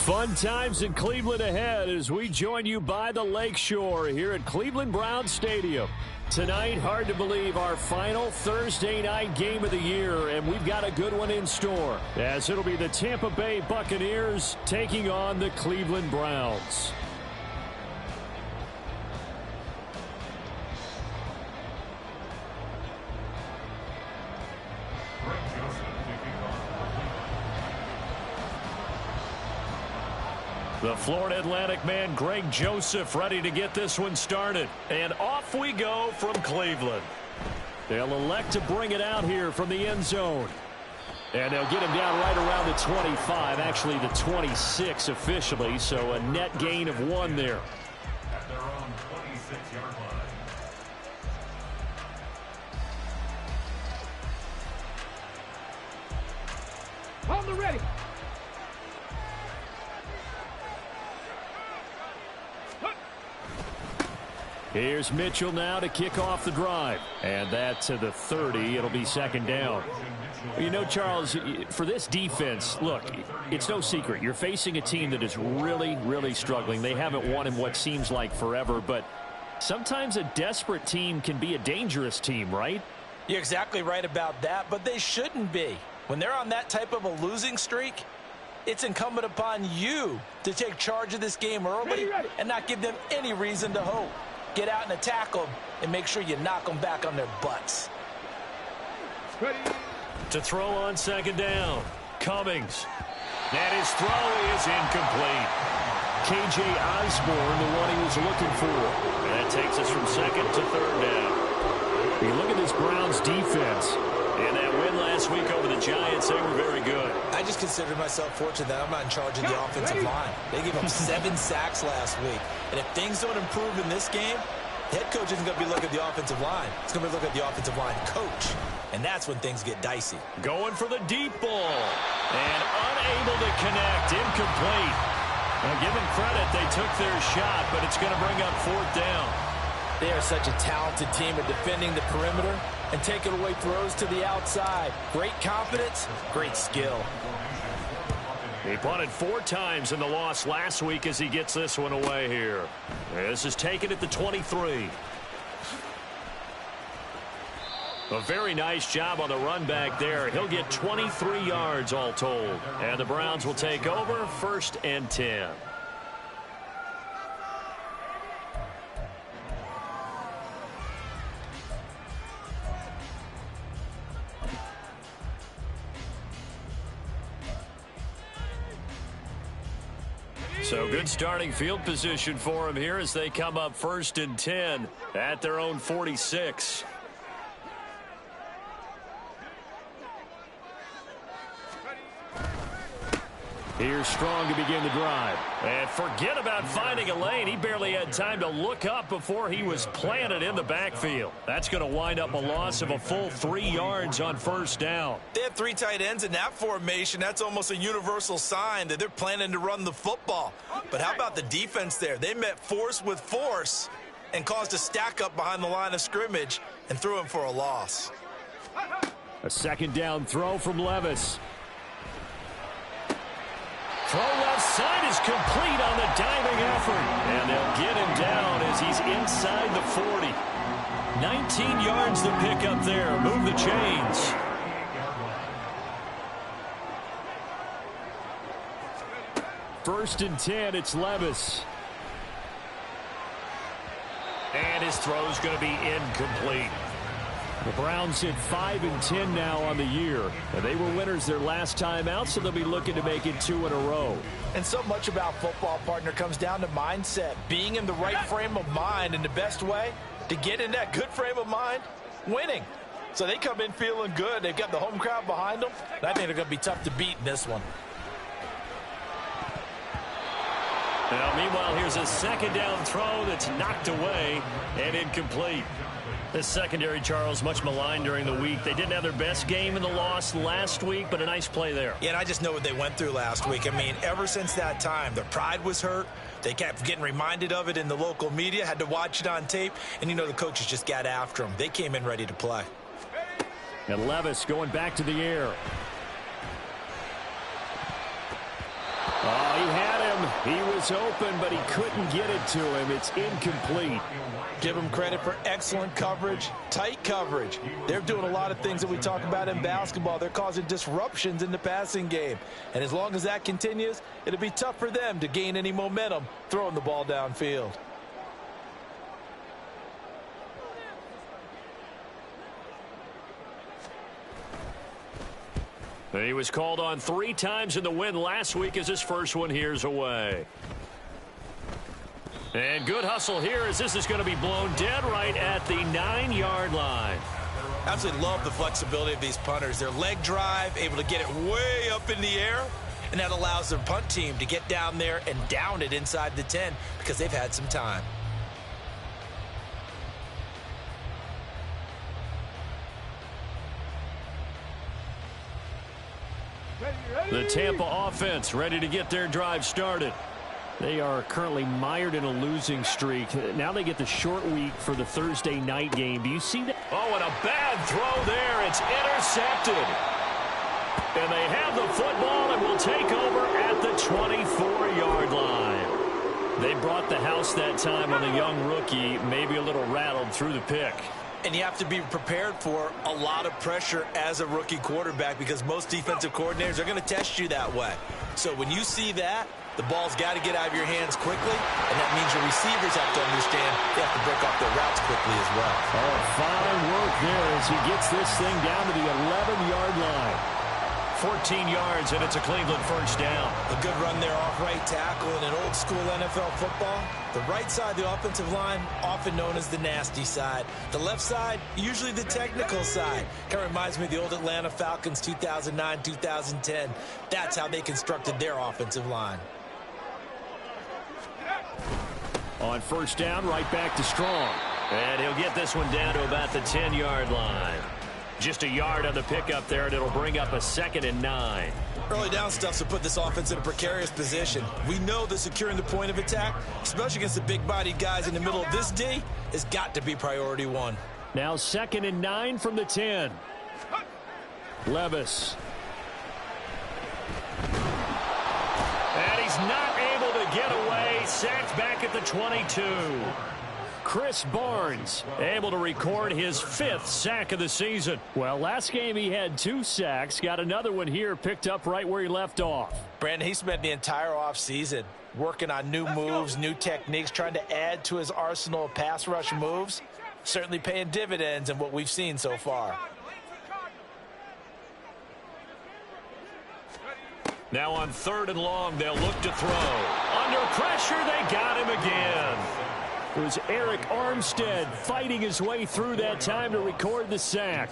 Fun times in Cleveland ahead as we join you by the Lakeshore here at Cleveland Browns Stadium. Tonight, hard to believe, our final Thursday night game of the year, and we've got a good one in store, as it'll be the Tampa Bay Buccaneers taking on the Cleveland Browns. The Florida Atlantic man, Greg Joseph, ready to get this one started. And off we go from Cleveland. They'll elect to bring it out here from the end zone. And they'll get him down right around the 25, actually the 26 officially, so a net gain of 1 there. At their own 26-yard line. On the ready. Here's Mitchell now to kick off the drive. And that to the 30. It'll be second down. You know, Charles, for this defense, look, it's no secret. You're facing a team that is really, really struggling. They haven't won in what seems like forever, but sometimes a desperate team can be a dangerous team, right? You're exactly right about that, but they shouldn't be. When they're on that type of a losing streak, it's incumbent upon you to take charge of this game early and not give them any reason to hope. Get out and attack them and make sure you knock them back on their butts. Ready. To throw on second down, Cummings. And his throw is incomplete. K.J. Osborne, the one he was looking for. And that takes us from second to third down. You look at this Browns defense. And that win last week over the Giants, they were very good. I just consider myself fortunate that I'm not in charge of the offensive line. They gave up 7 sacks last week. And if things don't improve in this game, the head coach isn't going to be looking at the offensive line. He's going to be looking at the offensive line coach. And that's when things get dicey. Going for the deep ball. And unable to connect. Incomplete. Now, give them credit. They took their shot, but it's going to bring up fourth down. They are such a talented team at defending the perimeter and taking away throws to the outside. Great confidence, great skill. He punted 4 times in the loss last week as he gets this one away here. This is taken at the 23. A very nice job on the run back there. He'll get 23 yards all told. And the Browns will take over, 1st and 10. So good starting field position for him here as they come up 1st and 10 at their own 46. Here's Strong to begin the drive. And forget about finding a lane. He barely had time to look up before he was planted in the backfield. That's going to wind up a loss of a full 3 yards on 1st down. They have 3 tight ends in that formation. That's almost a universal sign that they're planning to run the football. But how about the defense there? They met force with force and caused a stack up behind the line of scrimmage and threw him for a loss. A second down throw from Levis. Throw left side is complete on the diving effort. And they'll get him down as he's inside the 40. 19 yards to pick up there. Move the chains. First and 10, it's Levis. And his throw's going to be incomplete. The Browns hit 5 and 10 now on the year. And they were winners their last time out, so they'll be looking to make it 2 in a row. And so much about football, partner, comes down to mindset. Being in the right frame of mind, and the best way to get in that good frame of mind, winning. So they come in feeling good. They've got the home crowd behind them. And I think they're going to be tough to beat in this one. Now, meanwhile, here's a second down throw that's knocked away and incomplete. This secondary, Charles, much maligned during the week. They didn't have their best game in the loss last week, but a nice play there. Yeah, and I just know what they went through last week. I mean, ever since that time, their pride was hurt. They kept getting reminded of it in the local media, had to watch it on tape, and you know the coaches just got after them. They came in ready to play. And Levis going back to the air. Oh, he had He was open, but he couldn't get it to him. It's incomplete. Give him credit for excellent coverage, tight coverage. They're doing a lot of things that we talk about in basketball. They're causing disruptions in the passing game. And as long as that continues, it'll be tough for them to gain any momentum throwing the ball downfield. He was called on 3 times in the win last week as his first one here's away. And good hustle here as this is going to be blown dead right at the 9-yard line. Absolutely love the flexibility of these punters. Their leg drive, able to get it way up in the air, and that allows their punt team to get down there and down it inside the 10 because they've had some time. The Tampa offense ready to get their drive started. They are currently mired in a losing streak. Now they get the short week for the Thursday night game. Do you see that? Oh, and a bad throw there. It's intercepted. And they have the football and will take over at the 24-yard line. They brought the house that time on the young rookie, maybe a little rattled through the pick. And you have to be prepared for a lot of pressure as a rookie quarterback because most defensive coordinators are going to test you that way. So when you see that, the ball's got to get out of your hands quickly, and that means your receivers have to understand they have to break off their routes quickly as well. Oh, fine work there as he gets this thing down to the 11-yard line. 14 yards, and it's a Cleveland first down. A good run there off right tackle in an old-school NFL football. The right side, the offensive line, often known as the nasty side. The left side, usually the technical side. Kind of reminds me of the old Atlanta Falcons 2009, 2010. That's how they constructed their offensive line. On first down, right back to Strong. And he'll get this one down to about the 10-yard line. Just a yard on the pickup there, and it'll bring up a 2nd and 9. Early down stuff to put this offense in a precarious position. We know that securing the point of attack, especially against the big-bodied guys in the middle of this D, has got to be priority 1. Now 2nd and 9 from the 10. Levis. And he's not able to get away. Sacked back at the 22. Chris Barnes able to record his 5th sack of the season. Well, last game he had 2 sacks. Got another one here picked up right where he left off. Brandon, he spent the entire offseason working on new moves, new techniques, trying to add to his arsenal of pass rush moves. Certainly paying dividends in what we've seen so far. Now on 3rd and long, they'll look to throw. Under pressure, they got him again. It was Eric Armstead fighting his way through that time to record the sack.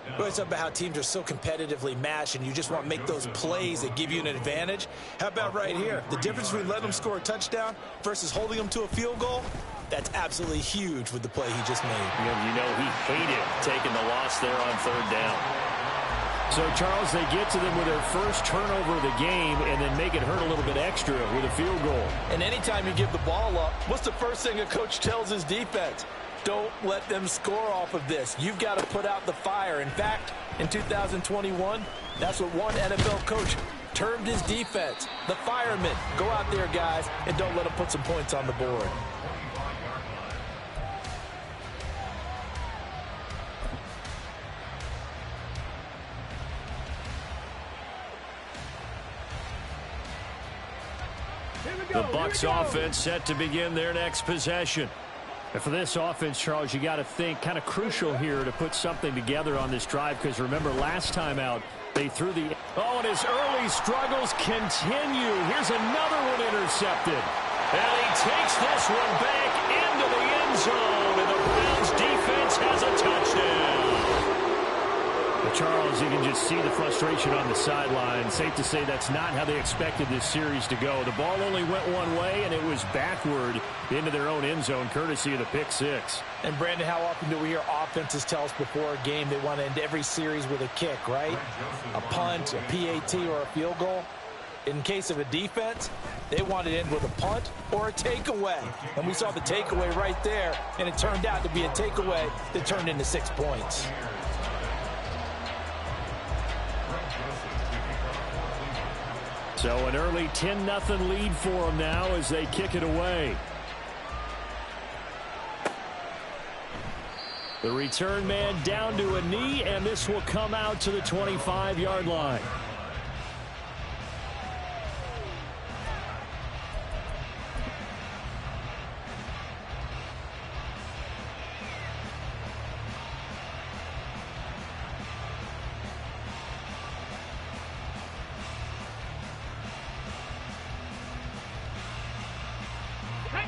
We always talk about how teams are so competitively matched and you just want to make those plays that give you an advantage. How about right here? The difference between letting them score a touchdown versus holding them to a field goal, that's absolutely huge with the play he just made. And you know he hated taking the loss there on 3rd down. So, Charles, they get to them with their first turnover of the game and then make it hurt a little bit extra with a field goal. And anytime you give the ball up, what's the first thing a coach tells his defense? Don't let them score off of this. You've got to put out the fire. In fact, in 2021, that's what one NFL coach termed his defense. The firemen. Go out there, guys, and don't let them put some points on the board. The Bucs offense set to begin their next possession. And for this offense, Charles, you got to think kind of crucial here to put something together on this drive because remember last time out they threw the and his early struggles continue. Here's another one intercepted. And he takes this one back into the end zone and the Browns defense has a touchdown. Charles, you can just see the frustration on the sideline. Safe to say that's not how they expected this series to go. The ball only went one way, and it was backward into their own end zone, courtesy of the pick 6. And, Brandon, how often do we hear offenses tell us before a game they want to end every series with a kick, right? A punt, a PAT, or a field goal. In case of a defense, they want to end with a punt or a takeaway. And we saw the takeaway right there, and it turned out to be a takeaway that turned into 6 points. So an early 10-0 lead for them now as they kick it away. The return man down to a knee, and this will come out to the 25-yard line.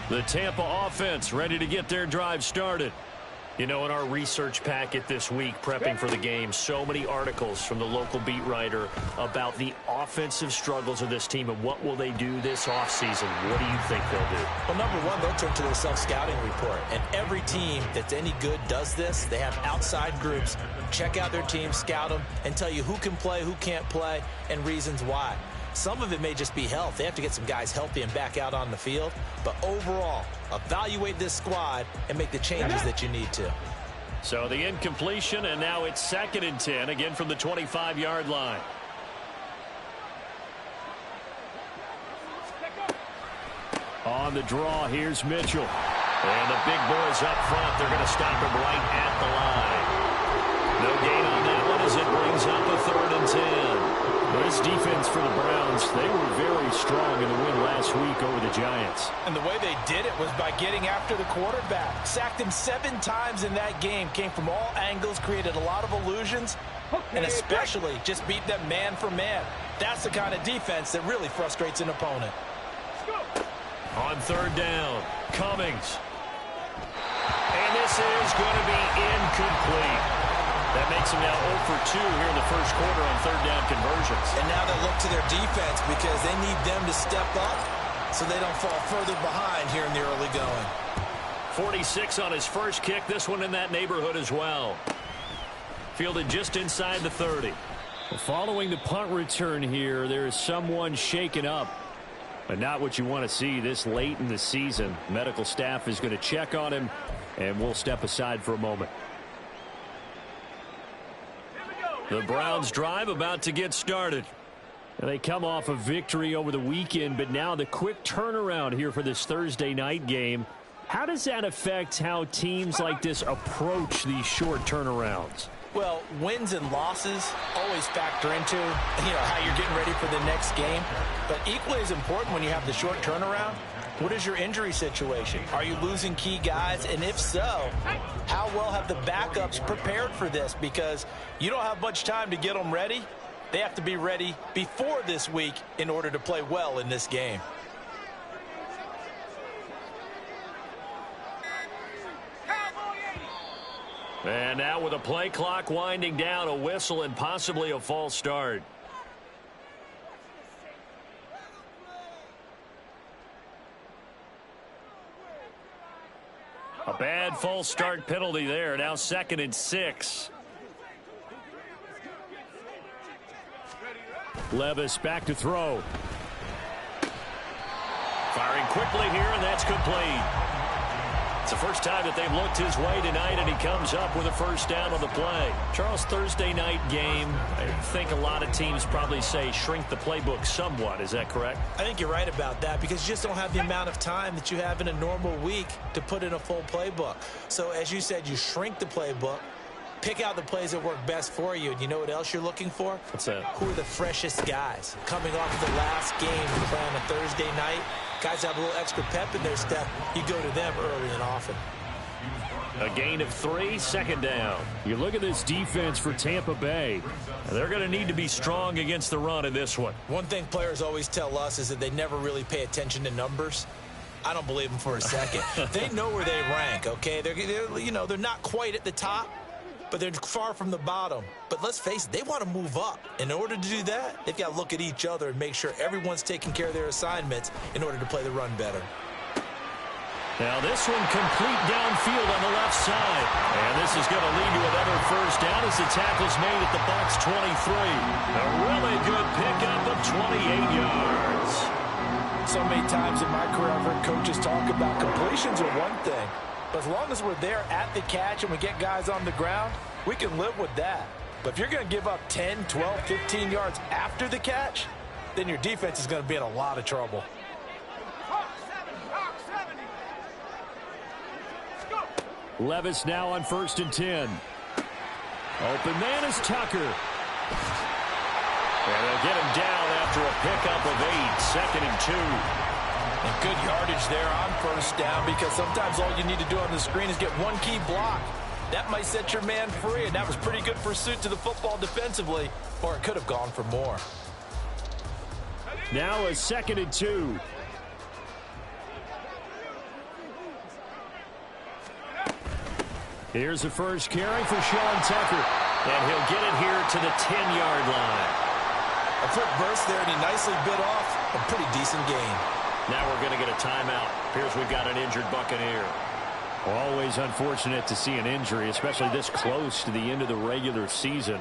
The Tampa offense ready to get their drive started. You know, in our research packet this week, prepping for the game, so many articles from the local beat writer about the offensive struggles of this team and what will they do this offseason. What do you think they'll do? Well, number one, they'll turn to their self-scouting report. And every team that's any good does this. They have outside groups. Check out their team, scout them, and tell you who can play, who can't play, and reasons why. Some of it may just be health. They have to get some guys healthy and back out on the field. But overall, evaluate this squad and make the changes that you need to. So the incompletion, and now it's 2nd and 10, again from the 25-yard line. On the draw, here's Mitchell. And the big boys up front, they're going to stop him right at the line. No gain on that one as it brings up a 3rd and 10. This defense for the Browns, they were very strong in the win last week over the Giants. And the way they did it was by getting after the quarterback. Sacked him 7 times in that game. Came from all angles, created a lot of illusions, and especially just beat them man for man. That's the kind of defense that really frustrates an opponent. On 3rd down, Cummings. And this is going to be incomplete. That makes them now 0 for 2 here in the first quarter on 3rd down conversions. And now they look to their defense because they need them to step up so they don't fall further behind here in the early going. 46 on his first kick. This one in that neighborhood as well. Fielded just inside the 30. Well, following the punt return here, there is someone shaken up. But not what you want to see this late in the season. Medical staff is going to check on him, and we'll step aside for a moment. The Browns drive about to get started. They come off a victory over the weekend, but now the quick turnaround here for this Thursday night game. How does that affect how teams like this approach these short turnarounds? Well, wins and losses always factor into, how you're getting ready for the next game. But equally as important when you have the short turnaround, what is your injury situation? Are you losing key guys? And if so, how well have the backups prepared for this? Because you don't have much time to get them ready. They have to be ready before this week in order to play well in this game. And now with a play clock winding down, a whistle and possibly a false start. A bad false start penalty there. Now 2nd and 6. Levis back to throw. Firing quickly here, and that's complete. It's the first time that they've looked his way tonight, and he comes up with a first down on the play. Charles, Thursday night game, I think a lot of teams probably say shrink the playbook somewhat. Is that correct? I think you're right about that because you just don't have the amount of time that you have in a normal week to put in a full playbook. So as you said, you shrink the playbook, pick out the plays that work best for you. And you know what else you're looking for? What's that? Who are the freshest guys? Coming off the last game to play on a Thursday night, guys have a little extra pep in their step. You go to them early and often. A gain of 3, 2nd down. You look at this defense for Tampa Bay. They're going to need to be strong against the run in this one. One thing players always tell us is that they never really pay attention to numbers. I don't believe them for a second. They know where they rank, okay? They're not quite at the top, but they're far from the bottom. But let's face it, they want to move up. In order to do that, they've got to look at each other and make sure everyone's taking care of their assignments in order to play the run better. Now this one complete downfield on the left side. And this is going to lead to another first down as the tackle's made at the box 23. A really good pickup of 28 yards. So many times in my career, I've heard coaches talk about completions are one thing. But as long as we're there at the catch and we get guys on the ground, we can live with that. But if you're going to give up 10, 12, 15 yards after the catch, then your defense is going to be in a lot of trouble. Levis now on 1st and 10. Open man is Tucker. And they'll get him down after a pickup of 8, 2nd and 2. And good yardage there on 1st down, because sometimes all you need to do on the screen is get one key block. That might set your man free, and that was pretty good pursuit to the football defensively, or it could have gone for more. Now a 2nd and 2. Here's the first carry for Sean Tucker. And he'll get it here to the 10-yard line. A quick burst there, and he nicely bit off a pretty decent gain. Now we're going to get a timeout. Appears we've got an injured Buccaneer. Always unfortunate to see an injury, especially this close to the end of the regular season.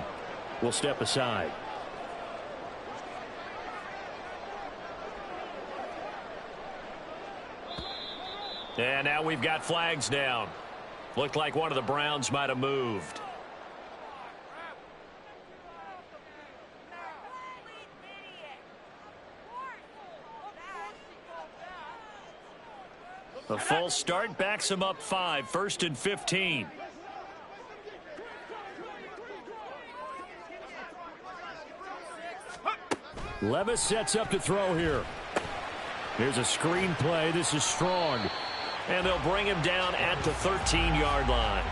We'll step aside. And now we've got flags down. Looked like one of the Browns might have moved. The false start backs him up 5, 1st and 15. Levis sets up to throw here. Here's a screen play. This is strong. And they'll bring him down at the 13-yard line.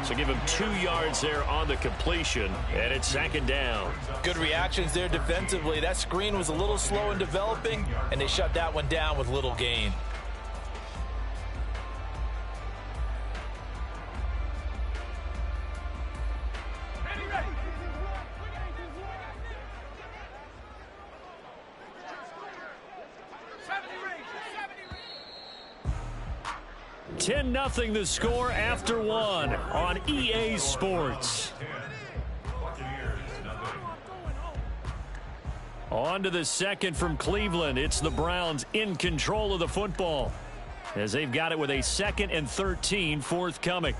So give him 2 yards there on the completion, and it's 2nd down. Good reactions there defensively. That screen was a little slow in developing, and they shut that one down with little gain. Nothing the score after 1 on EA Sports. On to the 2nd from Cleveland. It's the Browns in control of the football as they've got it with a 2nd and 13 forthcoming.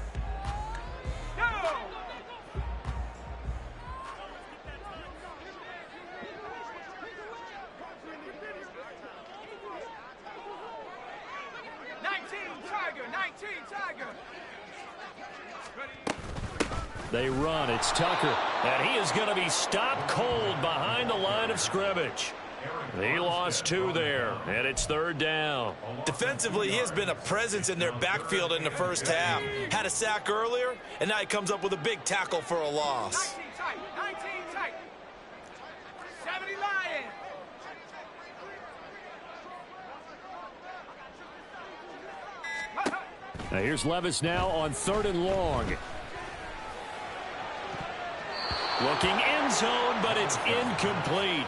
They run. It's Tucker. And he is going to be stopped cold behind the line of scrimmage. He lost 2 there, and it's 3rd down. Defensively, he has been a presence in their backfield in the first half. Had a sack earlier, and now he comes up with a big tackle for a loss. 19 tight. 70 Lions. Now here's Levis now on 3rd and long. Looking end zone, but it's incomplete.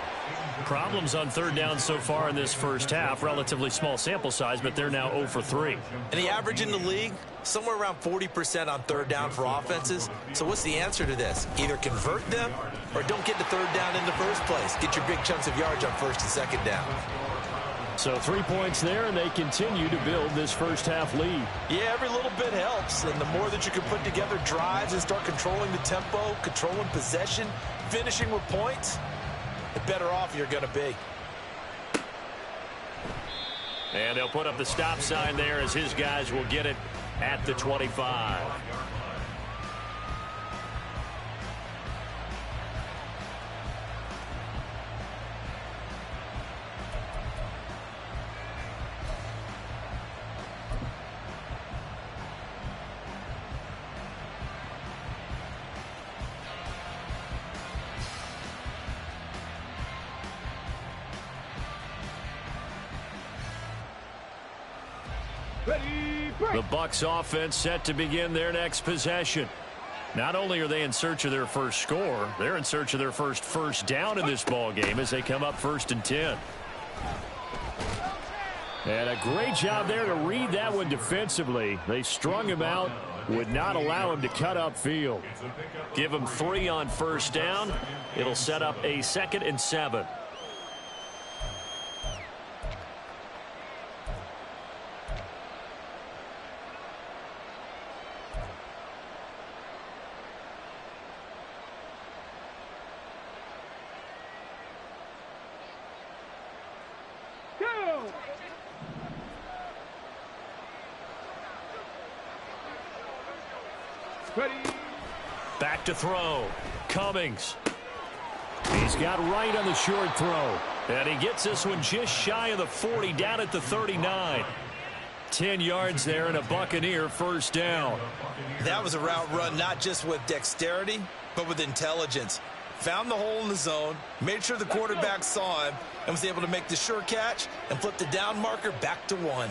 Problems on 3rd down so far in this first half. Relatively small sample size, but they're now 0 for 3. And the average in the league, somewhere around 40% on 3rd down for offenses. So what's the answer to this? Either convert them or don't get to 3rd down in the first place. Get your big chunks of yards on 1st and 2nd down. So 3 points there, and they continue to build this first half lead. Yeah, every little bit helps. And the more that you can put together drives and start controlling the tempo, controlling possession, finishing with points, the better off you're going to be. And they'll put up the stop sign there as his guys will get it at the 25. The Bucs offense set to begin their next possession. Not only are they in search of their first score, they're in search of their first down in this ball game as they come up 1st and 10. And a great job there to read that one defensively. They strung him out, would not allow him to cut upfield. Give him 3 on 1st down. It'll set up a 2nd and 7. Back to throw. Cummings. He's got right on the short throw. And he gets this one just shy of the 40, down at the 39. 10 yards there and a Buccaneer first down. That was a route run not just with dexterity, but with intelligence. Found the hole in the zone, made sure the quarterback saw him, and was able to make the sure catch and flip the down marker back to 1.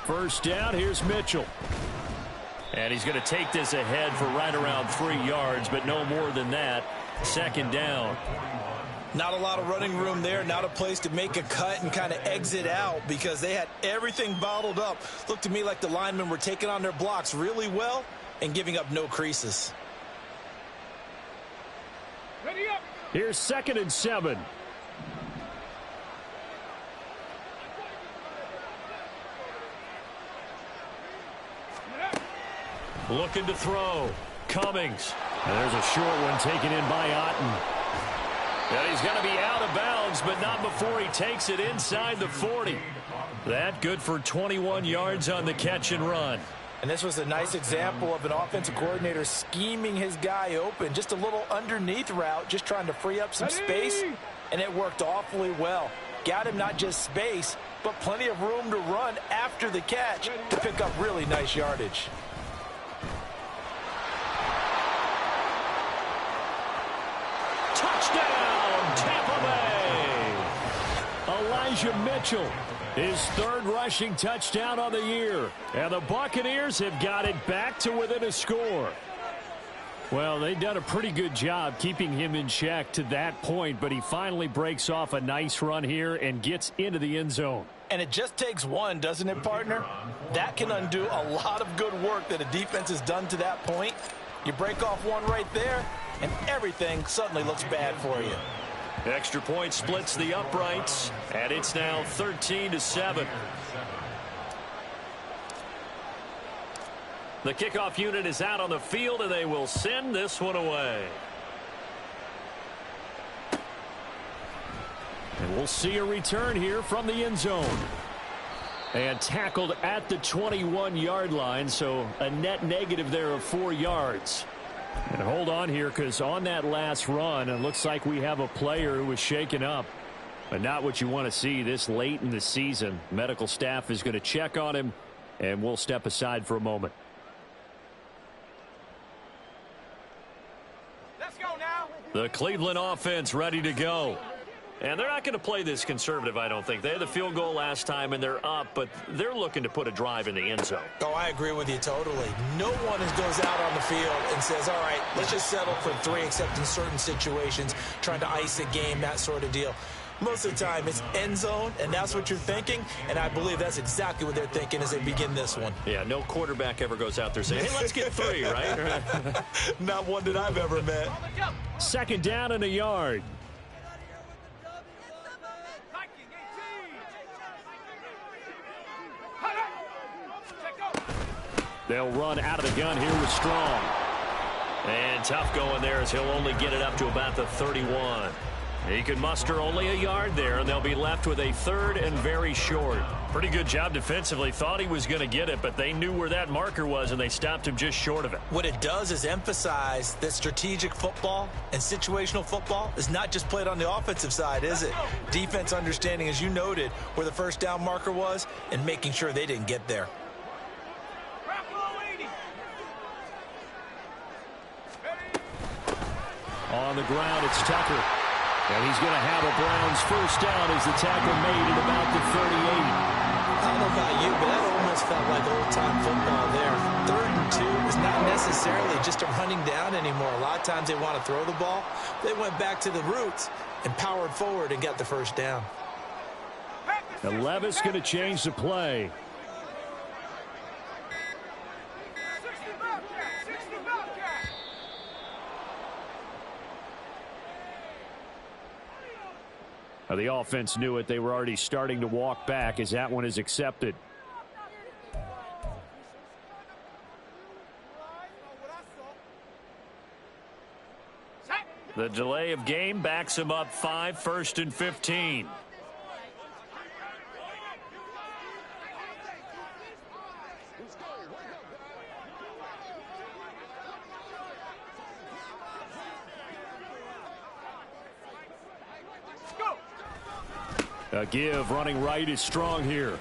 First down, here's Mitchell. And he's going to take this ahead for right around 3 yards, but no more than that. Second down. Not a lot of running room there, not a place to make a cut and kind of exit out because they had everything bottled up. Looked to me like the linemen were taking on their blocks really well and giving up no creases. Ready up. Here's 2nd and 7. Looking to throw. Cummings. And there's a short one taken in by Otten. And he's going to be out of bounds, but not before he takes it inside the 40. That good for 21 yards on the catch and run. And this was a nice example of an offensive coordinator scheming his guy open. Just a little underneath route, just trying to free up some space, and it worked awfully well. Got him not just space, but plenty of room to run after the catch to pick up really nice yardage. Touchdown, Tampa Bay! Elijah Mitchell, his 3rd rushing touchdown on the year. And the Buccaneers have got it back to within a score. Well, they've done a pretty good job keeping him in check to that point, but he finally breaks off a nice run here and gets into the end zone. And it just takes one, doesn't it, partner? That can undo a lot of good work that a defense has done to that point. You break off one right there, and everything suddenly looks bad for you. Extra point splits the uprights, and it's now 13-7. The kickoff unit is out on the field, and they will send this one away. And we'll see a return here from the end zone. And tackled at the 21-yard line, so a net negative there of 4 yards. And hold on here, because on that last run, it looks like we have a player who was shaken up. But not what you want to see this late in the season. Medical staff is going to check on him, and we'll step aside for a moment. Let's go now. The Cleveland offense ready to go. And they're not going to play this conservative, I don't think. They had the field goal last time, and they're up, but they're looking to put a drive in the end zone. Oh, I agree with you totally. No one goes out on the field and says, all right, let's just settle for 3, except in certain situations, trying to ice a game, that sort of deal. Most of the time, it's end zone, and that's what you're thinking, and I believe that's exactly what they're thinking as they begin this one. Yeah, no quarterback ever goes out there saying, hey, let's get 3, right? Not one that I've ever met. 2nd down and a yard. They'll run out of the gun here with Strong. And tough going there as he'll only get it up to about the 31. He can muster only a yard there, and they'll be left with a 3rd and very short. Pretty good job defensively. Thought he was going to get it, but they knew where that marker was, and they stopped him just short of it. What it does is emphasize that strategic football and situational football is not just played on the offensive side, is it? Defense understanding, as you noted, where the first down marker was and making sure they didn't get there. On the ground, it's Tucker. And he's going to have a Browns first down as the tackle made at about the 38. I don't know about you, but that almost felt like old-time football there. 3rd and 2 is not necessarily just a running down anymore. A lot of times they want to throw the ball. They went back to the roots and powered forward and got the first down. And Levis going to change the play. The offense knew it. They were already starting to walk back as that one is accepted. The delay of game backs him up 5, 1st and 15. A give running right is strong here.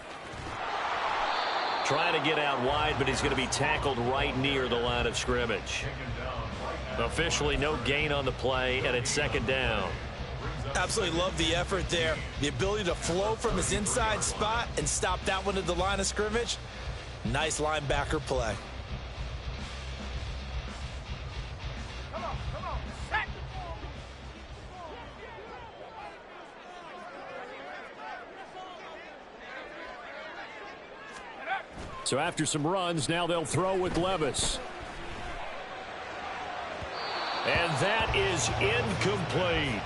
Trying to get out wide, but he's going to be tackled right near the line of scrimmage. Officially no gain on the play, and it's 2nd down. Absolutely love the effort there. The ability to flow from his inside spot and stop that one at the line of scrimmage. Nice linebacker play. So after some runs, now they'll throw with Levis. And that is incomplete.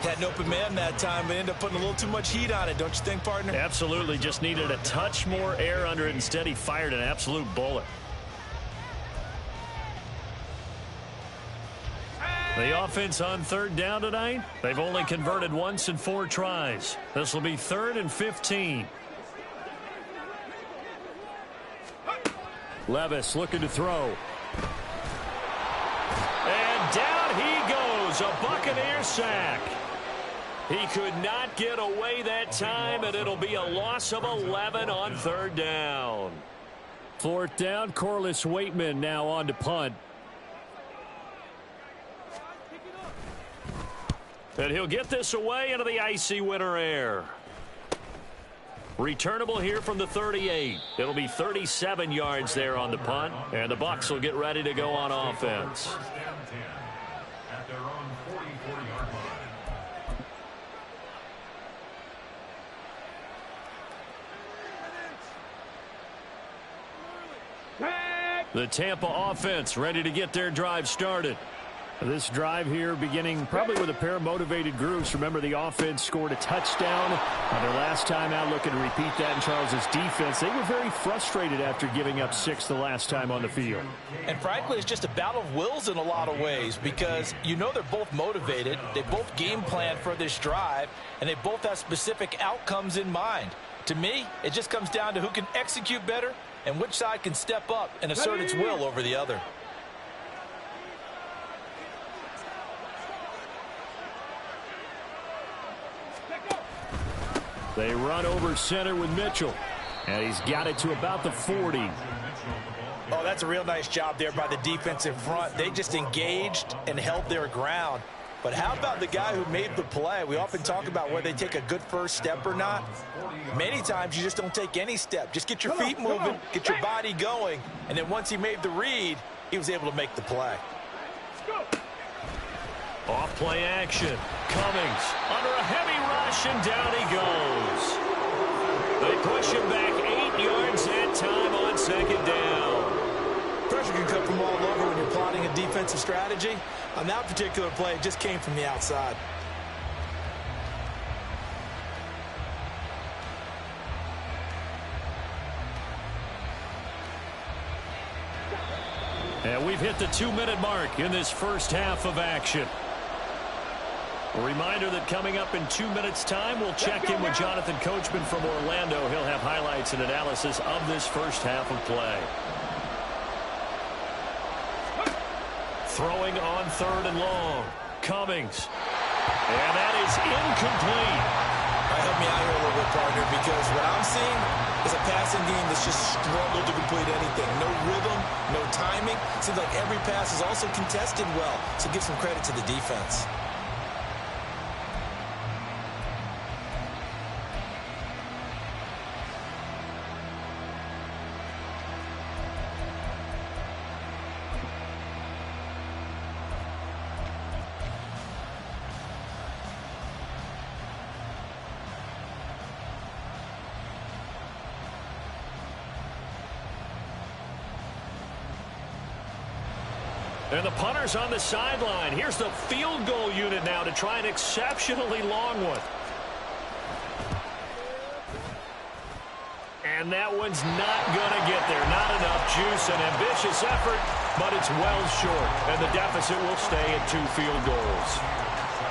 Had an open man that time, but ended up putting a little too much heat on it, don't you think, partner? Absolutely. Just needed a touch more air under it. Instead, he fired an absolute bullet. The offense on 3rd down tonight, they've only converted once in 4 tries. This will be 3rd and 15. Levis looking to throw. And down he goes. A Buccaneer sack. He could not get away that time, and it'll be a loss of 11 on 3rd down. 4th down, Corliss Waitman now on to punt. And he'll get this away into the icy winter air. Returnable here from the 38. It'll be 37 yards there on the punt, and the Bucs will get ready to go on offense. At their own 44-yard line. The Tampa offense ready to get their drive started. This drive here beginning probably with a pair of motivated groups. Remember, the offense scored a touchdown on their last time out. Looking to repeat that in Charles's defense. They were very frustrated after giving up 6 the last time on the field. And frankly, it's just a battle of wills in a lot of ways, because you know they're both motivated. They both game plan for this drive, and they both have specific outcomes in mind. To me, it just comes down to who can execute better and which side can step up and assert its will over the other. They run over center with Mitchell. And he's got it to about the 40. Oh, that's a real nice job there by the defensive front. They just engaged and held their ground. But how about the guy who made the play? We often talk about whether they take a good first step or not. Many times you just don't take any step. Just get your feet moving, get your body going, and then once he made the read, he was able to make the play. Off play action. Cummings under a heavy rush, and down he goes. They push him back 8 yards that time on 2nd down. Pressure can come from all over when you're plotting a defensive strategy. On that particular play, it just came from the outside. And we've hit the 2-minute mark in this first half of action. A reminder that coming up in 2 minutes' time, we'll check in with Jonathan Coachman from Orlando. He'll have highlights and analysis of this first half of play. Throwing on 3rd and long. Cummings. And that is incomplete. Help me out here a little bit, partner, because what I'm seeing is a passing game that's just struggled to complete anything. No rhythm, no timing. Seems like every pass is also contested well, so give some credit to the defense. And the punter's on the sideline. Here's the field goal unit now to try an exceptionally long one. And that one's not going to get there. Not enough juice. An ambitious effort, but it's well short. And the deficit will stay at 2 field goals.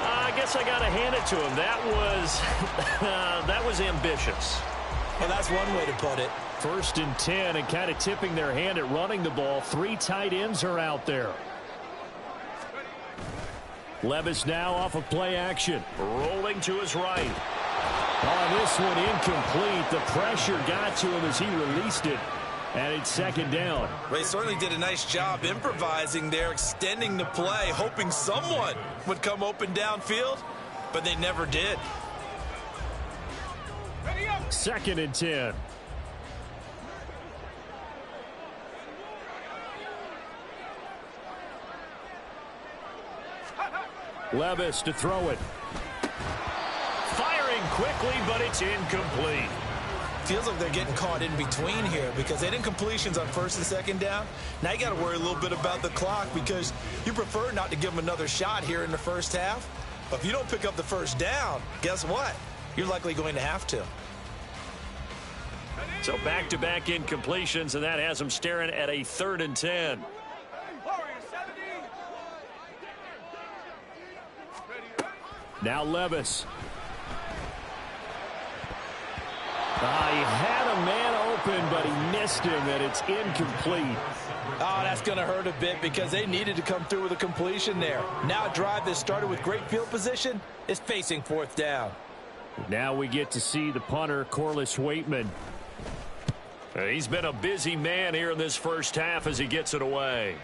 I guess I got to hand it to him. That was ambitious. Well, that's one way to put it. 1st and 10, and kind of tipping their hand at running the ball. 3 tight ends are out there. Levis now off of play action. Rolling to his right. On this one, incomplete. The pressure got to him as he released it. And it's 2nd down. They certainly did a nice job improvising there, extending the play, hoping someone would come open downfield, but they never did. 2nd and 10. Levis to throw it. Firing quickly, but it's incomplete. Feels like they're getting caught in between here because they didn't completions on 1st and 2nd down. Now you got to worry a little bit about the clock because you prefer not to give them another shot here in the 1st half. But if you don't pick up the 1st down, guess what? You're likely going to have to. So back-to-back incompletions, and that has them staring at a 3rd and 10. Now Levis. He had a man open, but he missed him, and it's incomplete. Oh, that's going to hurt a bit because they needed to come through with a completion there. Now a drive that started with great field position is facing 4th down. Now we get to see the punter, Corliss Waitman. He's been a busy man here in this 1st half as he gets it away.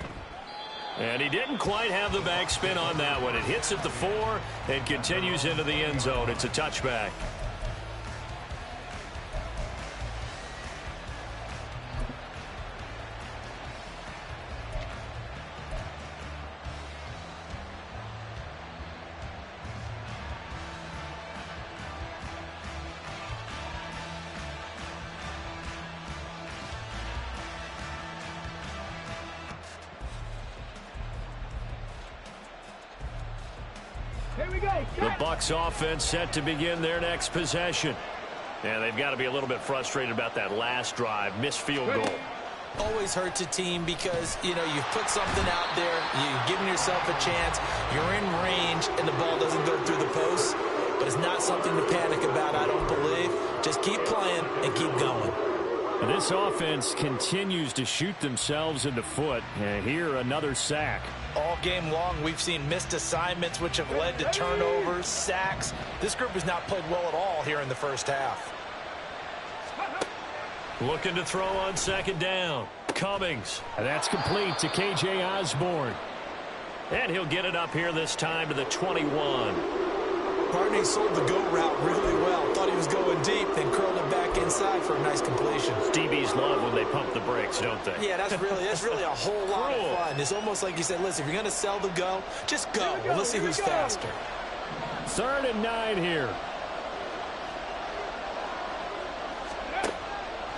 And he didn't quite have the backspin on that one. It hits at the 4 and continues into the end zone. It's a touchback. The Bucs offense set to begin their next possession. And they've got to be a little bit frustrated about that last drive. Missed field goal. Always hurts a team because, you know, you've put something out there. You've given yourself a chance. You're in range, and the ball doesn't go through the post. But it's not something to panic about, I don't believe. Just keep playing and keep going. And this offense continues to shoot themselves in the foot. And here, another sack. All game long, we've seen missed assignments, which have led to turnovers, sacks. This group has not played well at all here in the 1st half. Looking to throw on 2nd down. Cummings. And that's complete to K.J. Osborne. And he'll get it up here this time to the 21. Barney sold the go route really well. Thought he was going deep, then curled it back inside for a nice completion. DBs love when they pump the brakes, don't they? Yeah, that's really a whole lot of fun. It's almost like you said, listen, if you're going to sell the go, just go. Let's see who's faster. 3rd and 9 here.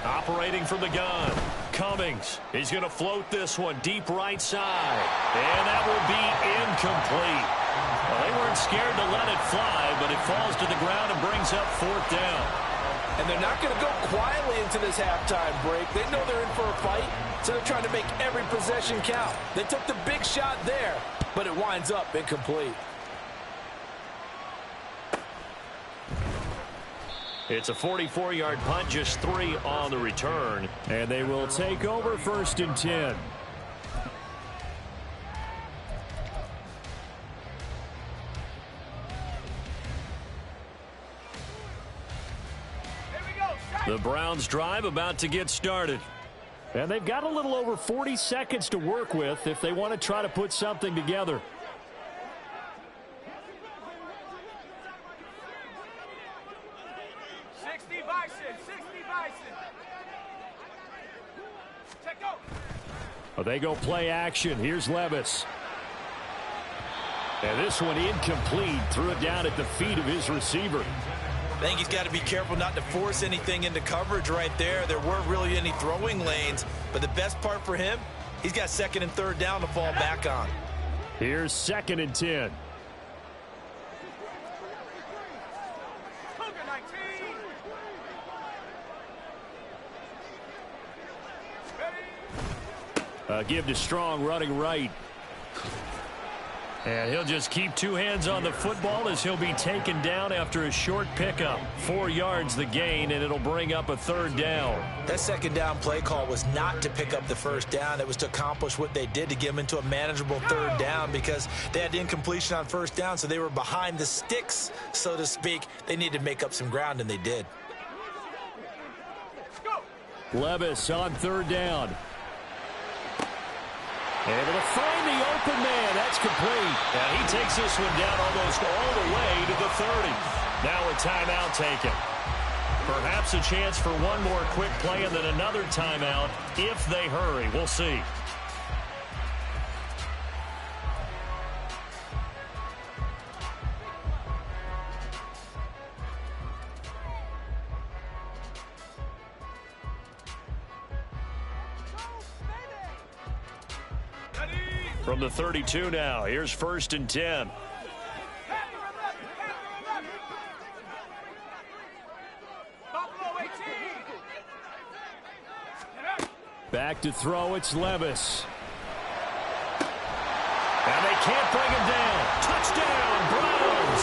Operating from the gun. Cummings. He's going to float this one deep right side. And that will be incomplete. Well, they weren't scared to let it fly, but it falls to the ground and brings up 4th down. And they're not going to go quietly into this halftime break. They know they're in for a fight, so they're trying to make every possession count. They took the big shot there, but it winds up incomplete. It's a 44-yard punt, just 3 on the return. And they will take over 1st and 10. The Browns drive about to get started. And they've got a little over 40 seconds to work with if they want to try to put something together. Well, they go play action. Here's Levis. And this one incomplete. Threw it down at the feet of his receiver. I think he's got to be careful not to force anything into coverage right there. There weren't really any throwing lanes. But the best part for him, he's got 2nd and 3rd down to fall back on. Here's 2nd and 10. Give to Strong running right. And he'll just keep two hands on the football as he'll be taken down after a short pickup. 4 yards the gain, and it'll bring up a 3rd down. That 2nd down play call was not to pick up the 1st down. It was to accomplish what they did to get them into a manageable 3rd down because they had incompletion on 1st down, so they were behind the sticks, so to speak. They needed to make up some ground, and they did. Levis on 3rd down. Able to find the open man. That's complete. And he takes this one down almost all the way to the 30. Now a timeout taken. Perhaps a chance for one more quick play and then another timeout if they hurry. We'll see. From the 32 now, here's 1st and 10. Back to throw, it's Levis. And they can't bring him down. Touchdown, Browns!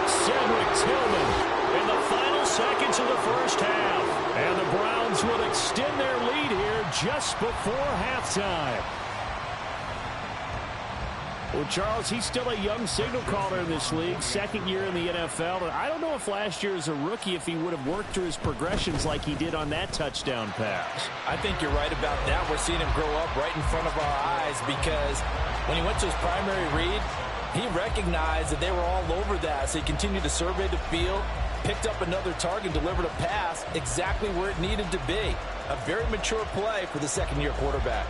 Cedric Tillman in the final seconds of the 1st half. And the Browns will extend their lead here just before halftime. Well, Charles, he's still a young signal caller in this league, 2nd year in the NFL. But I don't know if last year as a rookie, if he would have worked through his progressions like he did on that touchdown pass. I think you're right about that. We're seeing him grow up right in front of our eyes because when he went to his primary read, he recognized that they were all over that. So he continued to survey the field, picked up another target, delivered a pass exactly where it needed to be. A very mature play for the 2nd-year quarterback.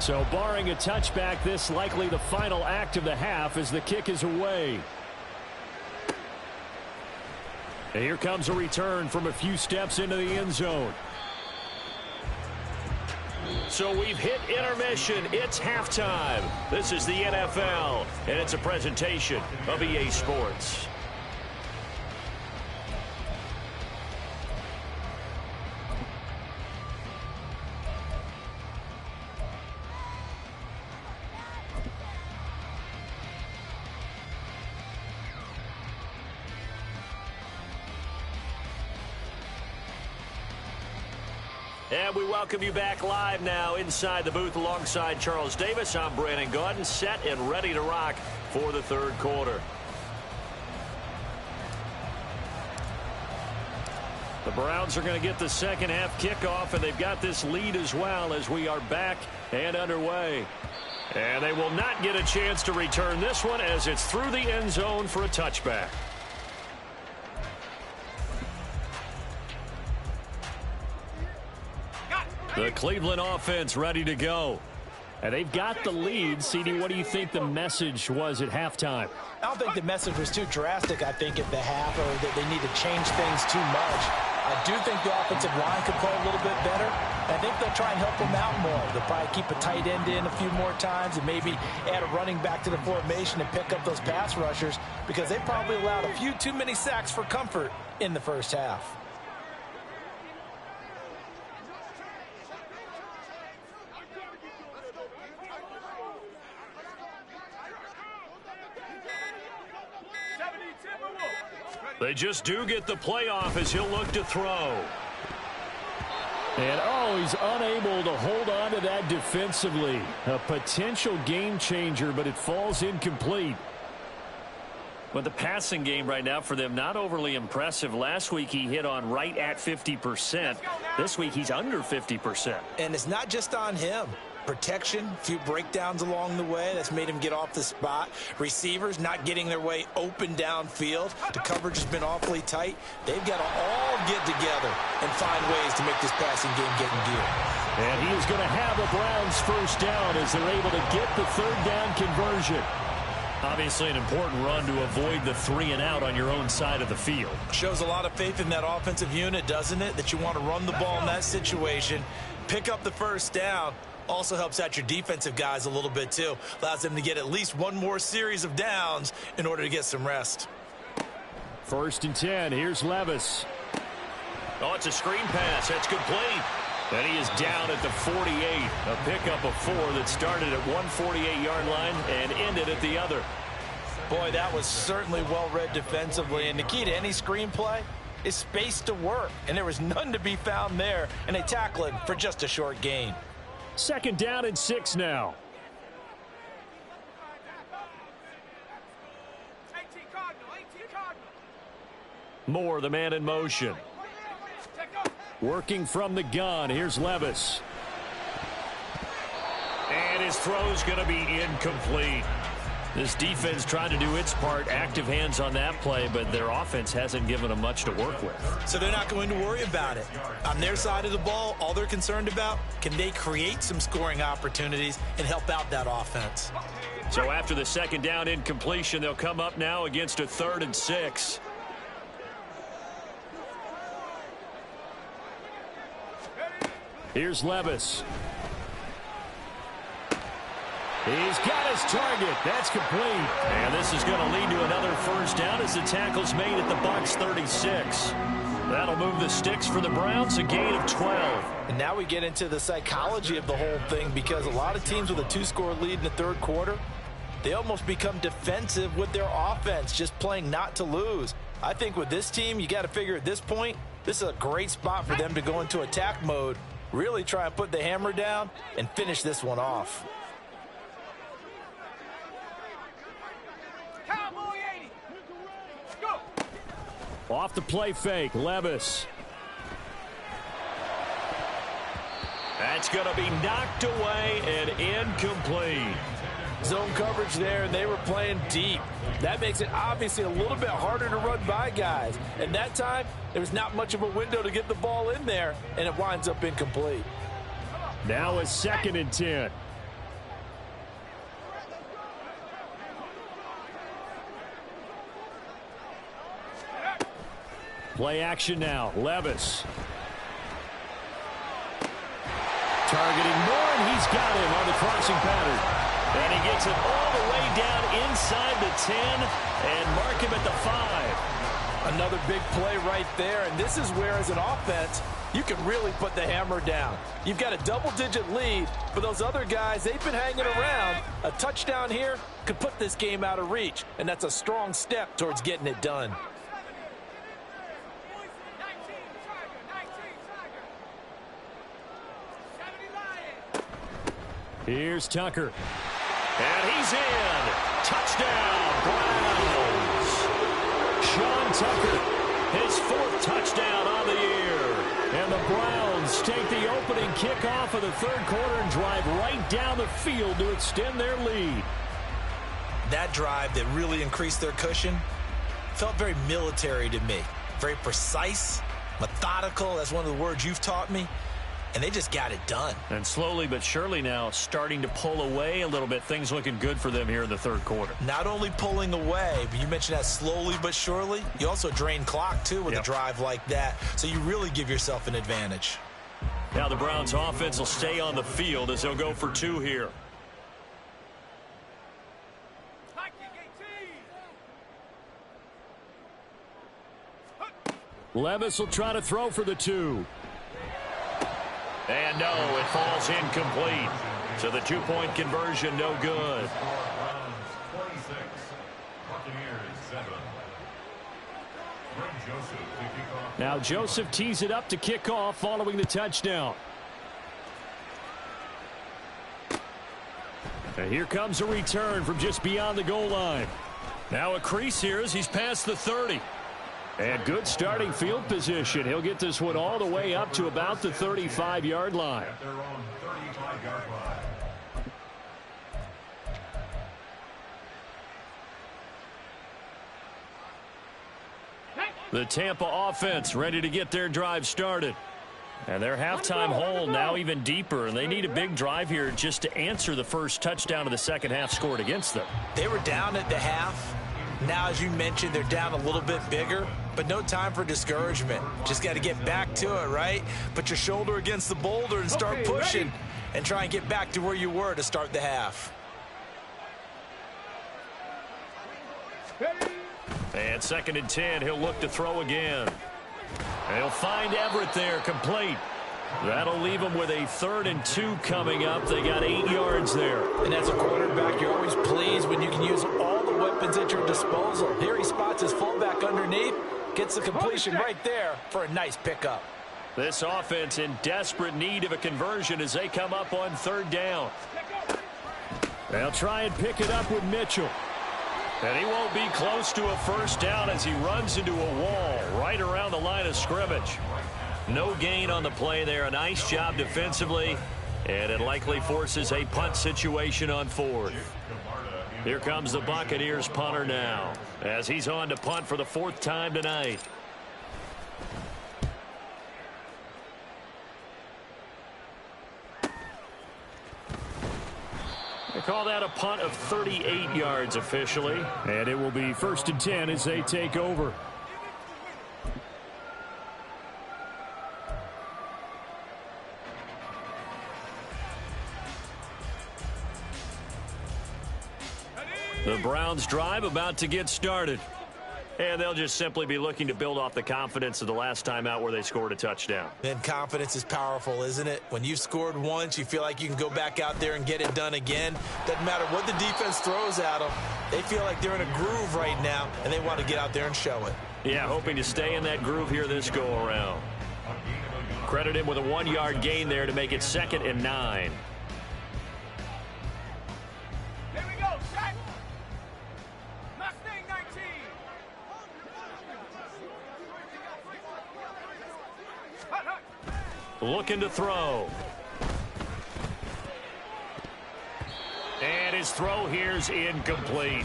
So barring a touchback, this likely the final act of the half as the kick is away. And here comes a return from a few steps into the end zone. So we've hit intermission. It's halftime. This is the NFL, and it's a presentation of EA Sports. And we welcome you back live now inside the booth alongside Charles Davis. I'm Brandon Gaudin, set and ready to rock for the 3rd quarter. The Browns are going to get the 2nd half kickoff, and they've got this lead as well as we are back and underway. And they will not get a chance to return this one as it's through the end zone for a touchback. The Cleveland offense ready to go. And they've got the lead. CD, what do you think the message was at halftime? I don't think the message was too drastic, I think, at the half, or that they need to change things too much. I do think the offensive line could play a little bit better. I think they'll try and help them out more. They'll probably keep a tight end in a few more times and maybe add a running back to the formation and pick up those pass rushers because they probably allowed a few too many sacks for comfort in the 1st half. They just do get the playoff as he'll look to throw. And, he's unable to hold on to that defensively. A potential game changer, but it falls incomplete. But the passing game right now for them, not overly impressive. Last week he hit on right at 50%. This week he's under 50%. And it's not just on him. Protection, a few breakdowns along the way. That's made him get off the spot. Receivers not getting their way open downfield. The coverage has been awfully tight. They've got to all get together and find ways to make this passing game get in gear. And he is going to have a Browns 1st down as they're able to get the 3rd down conversion. Obviously an important run to avoid the 3 and out on your own side of the field. Shows a lot of faith in that offensive unit, doesn't it? That you want to run the ball in that situation, pick up the 1st down, Also helps out your defensive guys a little bit, too. Allows them to get at least one more series of downs in order to get some rest. 1st and 10. Here's Levis. Oh, it's a screen pass. That's complete. And he is down at the 48. A pickup of 4 that started at 148-yard line and ended at the other. Boy, that was certainly well-read defensively. And the key to any screen play is space to work. And there was none to be found there. And they tackle it for just a short gain. 2nd down and 6 now. Moore, the man in motion. Working from the gun. Here's Levis. And his throw's going to be incomplete. This defense trying to do its part. Active hands on that play, but their offense hasn't given them much to work with. So they're not going to worry about it. On their side of the ball, all they're concerned about, can they create some scoring opportunities and help out that offense? So after the 2nd down incompletion, they'll come up now against a 3rd and 6. Here's Levis. He's got his target. That's complete. And this is going to lead to another 1st down as the tackle's made at the Bucs 36. That'll move the sticks for the Browns, a gain of 12. And now we get into the psychology of the whole thing, because a lot of teams with a 2-score lead in the 3rd quarter, they almost become defensive with their offense, just playing not to lose. I think with this team, you got to figure at this point, this is a great spot for them to go into attack mode, really try and put the hammer down and finish this one off. Off the play fake, Levis. That's going to be knocked away and incomplete. Zone coverage there, and they were playing deep. That makes it obviously a little bit harder to run by guys. And that time, there was not much of a window to get the ball in there, and it winds up incomplete. Now a 2nd and 10. Play action now. Levis. Targeting Moore, and he's got him on the crossing pattern. And he gets it all the way down inside the 10 and mark him at the 5. Another big play right there, and this is where, as an offense, you can really put the hammer down. You've got a double-digit lead, but those other guys, they've been hanging around. A touchdown here could put this game out of reach, and that's a strong step towards getting it done. Here's Tucker. And he's in. Touchdown, Browns. Sean Tucker, his 4th touchdown on the year. And the Browns take the opening kickoff of the 3rd quarter and drive right down the field to extend their lead. That drive that really increased their cushion felt very military to me. Very precise, methodical. That's one of the words you've taught me. And they just got it done. And slowly but surely now starting to pull away a little bit. Things looking good for them here in the 3rd quarter. Not only pulling away, but you mentioned that slowly but surely. You also drain clock, too, with a drive like that. So you really give yourself an advantage. Now the Browns offense will stay on the field as they'll go for 2 here. Levis will try to throw for the 2. And no, it falls incomplete. So the 2-point conversion, no good. Browns 26, Buccaneers 7. Joseph to kick off. Now Joseph tees it up to kick off following the touchdown. And here comes a return from just beyond the goal line. Now a crease here as he's past the 30. And good starting field position. He'll get this one all the way up to about the 35-yard line. At their own 35-yard line. The Tampa offense ready to get their drive started. And their halftime hole now even deeper, and they need a big drive here just to answer the first touchdown of the 2nd half scored against them. They were down at the half. Now, as you mentioned, they're down a little bit bigger, but no time for discouragement. Just got to get back to it, right? Put your shoulder against the boulder and start pushing. and try and get back to where you were to start the half. And 2nd and 10, he'll look to throw again. And he'll find Everett there, complete. That'll leave him with a 3rd and 2 coming up. They got 8 yards there. And as a quarterback, you're always pleased when you can use all the weapons at your disposal. Here he spots his fullback underneath, gets the completion right there for a nice pickup. This offense in desperate need of a conversion as they come up on 3rd down. They'll try and pick it up with Mitchell. And he won't be close to a 1st down as he runs into a wall right around the line of scrimmage. No gain on the play there. A nice job defensively. And it likely forces a punt situation on 4th. Here comes the Buccaneers punter now as he's on to punt for the 4th time tonight. They call that a punt of 38 yards officially. And it will be 1st and 10 as they take over. The Browns drive about to get started. And they'll just simply be looking to build off the confidence of the last time out where they scored a touchdown. And confidence is powerful, isn't it? When you've scored once, you feel like you can go back out there and get it done again. Doesn't matter what the defense throws at them. They feel like they're in a groove right now, and they want to get out there and show it. Yeah, hoping to stay in that groove here this go-around. Credit him with a 1-yard gain there to make it 2nd and 9. Here we go, set. Mustang 19. Looking to throw. And his throw here's incomplete.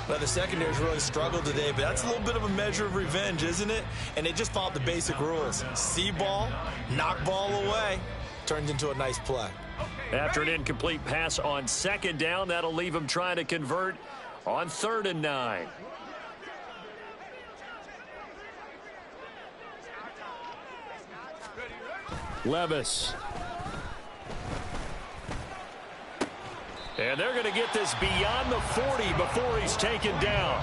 Well, the secondary's really struggled today, but that's a little bit of a measure of revenge, isn't it? And they just followed the basic rules. See ball, knock ball away. Turned into a nice play. After an incomplete pass on 2nd down, that'll leave him trying to convert on 3rd and 9. Levis. And they're going to get this beyond the 40 before he's taken down.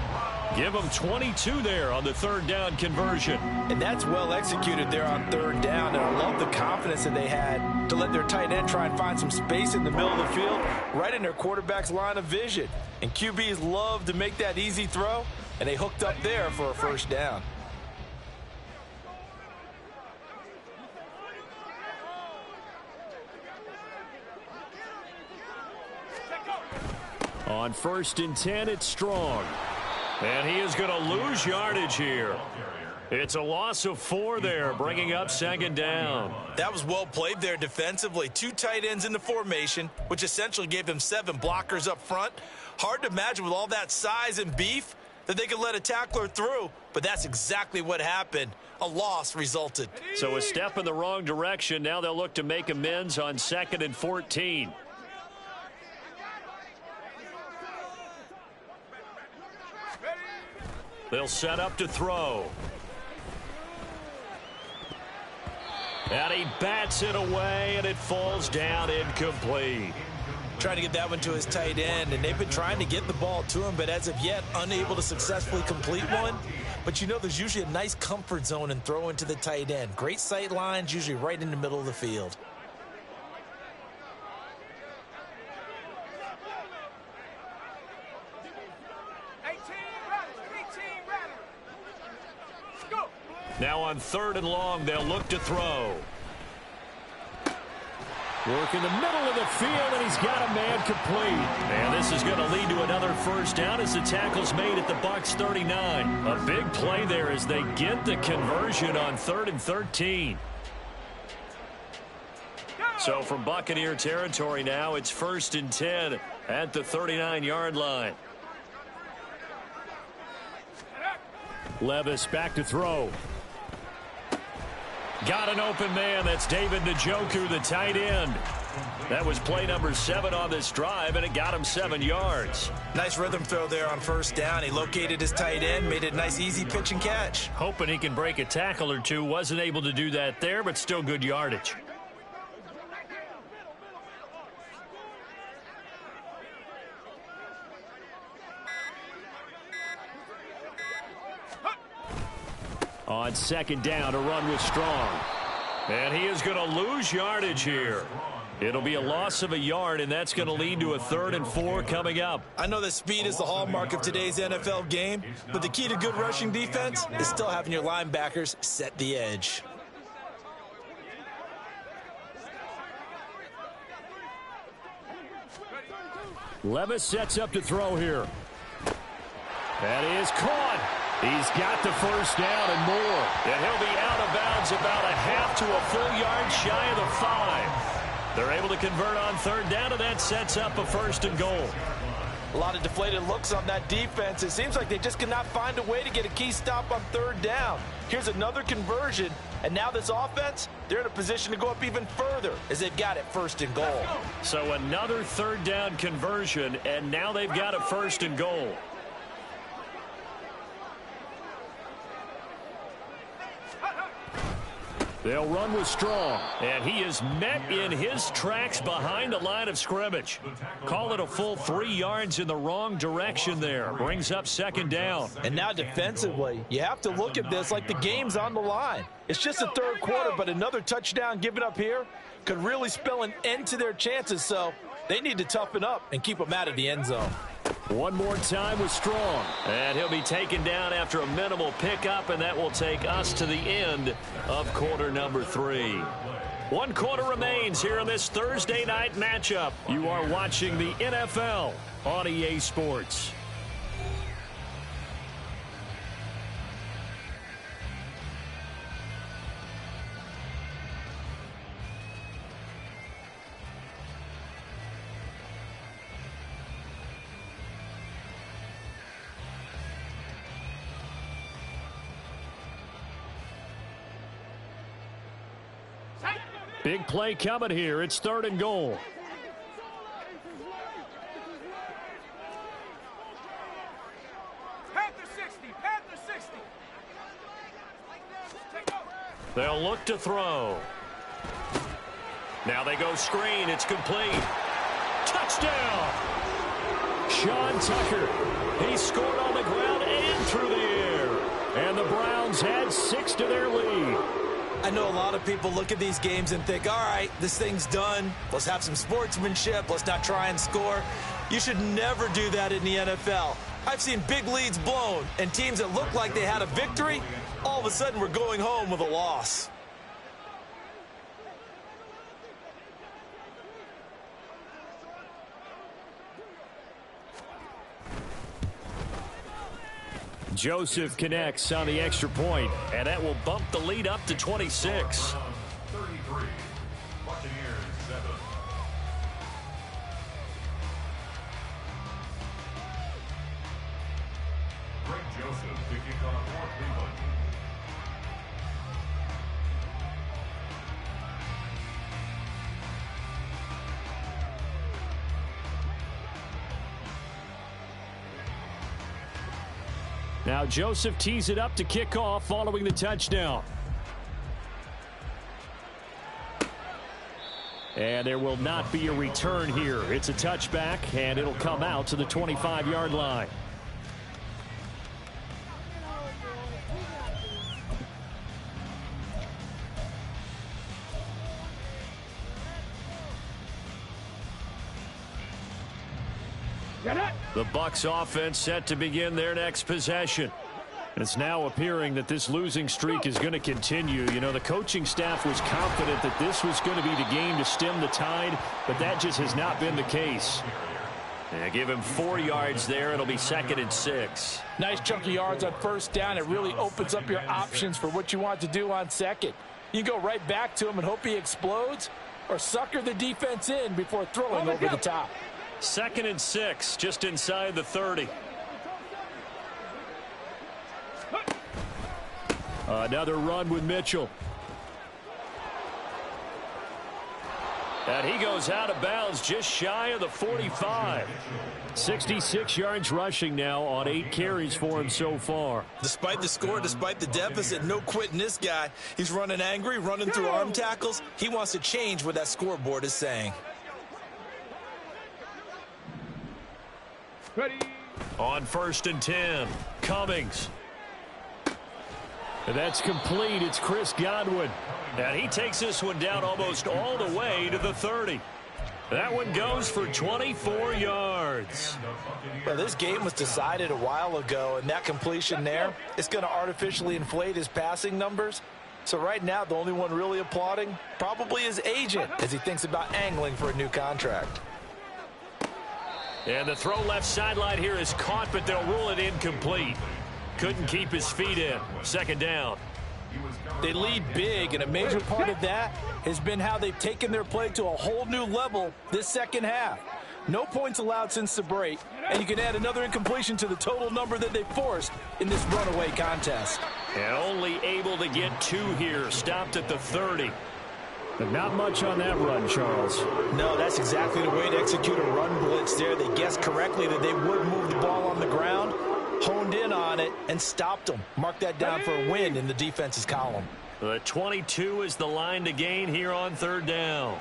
Give him 22 there on the 3rd down conversion. And that's well executed there on 3rd down. And I love the confidence that they had to let their tight end try and find some space in the middle of the field, right in their quarterback's line of vision. And QBs love to make that easy throw, and they hooked up there for a 1st down. On 1st and 10, it's Strong. And he is going to lose yardage here. It's a loss of 4 there, bringing up 2nd down. That was well played there defensively. 2 tight ends in the formation, which essentially gave him 7 blockers up front. Hard to imagine with all that size and beef that they could let a tackler through, but that's exactly what happened. A loss resulted. So a step in the wrong direction. Now they'll look to make amends on 2nd and 14. They'll set up to throw. And he bats it away, and it falls down incomplete. Trying to get that one to his tight end, and they've been trying to get the ball to him, but as of yet, unable to successfully complete one. But you know, there's usually a nice comfort zone in throwing to the tight end. Great sight lines, usually right in the middle of the field. Now on 3rd and long, they'll look to throw. Work in the middle of the field, and he's got a man complete. And this is going to lead to another 1st down as the tackle's made at the Bucs 39. A big play there as they get the conversion on 3rd and 13. So from Buccaneer territory now, it's 1st and 10 at the 39-yard line. Levis back to throw. Got an open man. That's David Njoku, the tight end. That was play number 7 on this drive, and it got him 7 yards. Nice rhythm throw there on 1st down. He located his tight end, made it a nice, easy pitch and catch. Hoping he can break a tackle or two. Wasn't able to do that there, but still good yardage. On second down, a run with Strong. And he is going to lose yardage here. It'll be a loss of a yard, and that's going to lead to a 3rd and 4 coming up. I know that speed is the hallmark of today's NFL game, but the key to good rushing defense is still having your linebackers set the edge. Levis sets up to throw here. That is caught. He's got the first down and more. And he'll be out of bounds about a half to a full yard shy of the 5. They're able to convert on 3rd down, and that sets up a 1st and goal. A lot of deflated looks on that defense. It seems like they just cannot find a way to get a key stop on 3rd down. Here's another conversion, and now this offense, they're in a position to go up even further as they've got it 1st and goal. So another 3rd down conversion, and now they've got a 1st and goal. They'll run with Strong, and he is met in his tracks behind the line of scrimmage. Call it a full 3 yards in the wrong direction there. Brings up 2nd down. And now defensively, you have to look at this like the game's on the line. It's just the 3rd quarter, but another touchdown given up here could really spell an end to their chances, so they need to toughen up and keep them out of the end zone. One more time with Strong. And he'll be taken down after a minimal pickup, and that will take us to the end of quarter number 3. 1 quarter remains here in this Thursday night matchup. You are watching the NFL on EA Sports. Big play coming here. It's 3rd and goal. Panther 60, Panther 60. They'll look to throw. Now they go screen. It's complete. Touchdown. Sean Tucker. He scored on the ground and through the air. And the Browns had 6 to their lead. I know a lot of people look at these games and think, all right, this thing's done. Let's have some sportsmanship. Let's not try and score. You should never do that in the NFL. I've seen big leads blown, and teams that looked like they had a victory, all of a sudden were going home with a loss. Joseph connects on the extra point, and that will bump the lead up to 26. 33, Buccaneers 7. Greg Joseph kicking off for Cleveland. Now Joseph tees it up to kick off following the touchdown. And there will not be a return here. It's a touchback, and it'll come out to the 25-yard line. The Bucs offense set to begin their next possession. And it's now appearing that this losing streak is going to continue. You know, the coaching staff was confident that this was going to be the game to stem the tide, but that just has not been the case. And give him 4 yards there. It'll be 2nd and 6. Nice chunky yards on 1st down. It really opens up your options for what you want to do on 2nd. You go right back to him and hope he explodes, or sucker the defense in before throwing over the top. 2nd and 6, just inside the 30. Another run with Mitchell. And he goes out of bounds just shy of the 45. 66 yards rushing now on 8 carries for him so far. Despite the score, despite the deficit, no quitting this guy. He's running angry, running through arm tackles. He wants to change what that scoreboard is saying. Ready. On 1st and 10, Cummings. That's complete. It's Chris Godwin. And he takes this one down almost all the way to the 30. That one goes for 24 yards. Well, this game was decided a while ago, and that completion there is going to artificially inflate his passing numbers. So right now, the only one really applauding probably his agent as he thinks about angling for a new contract. And the throw left sideline here is caught, but they'll rule it incomplete. Couldn't keep his feet in. Second down. They lead big, and a major part of that has been how they've taken their play to a whole new level this second half. No points allowed since the break, and you can add another incompletion to the total number that they forced in this runaway contest. And only able to get 2 here. Stopped at the 30. But not much on that run, Charles. No, that's exactly the way to execute a run blitz there. They guessed correctly that they would move the ball on the ground, honed in on it, and stopped them. Mark that down for a win in the defense's column. The 22 is the line to gain here on third down.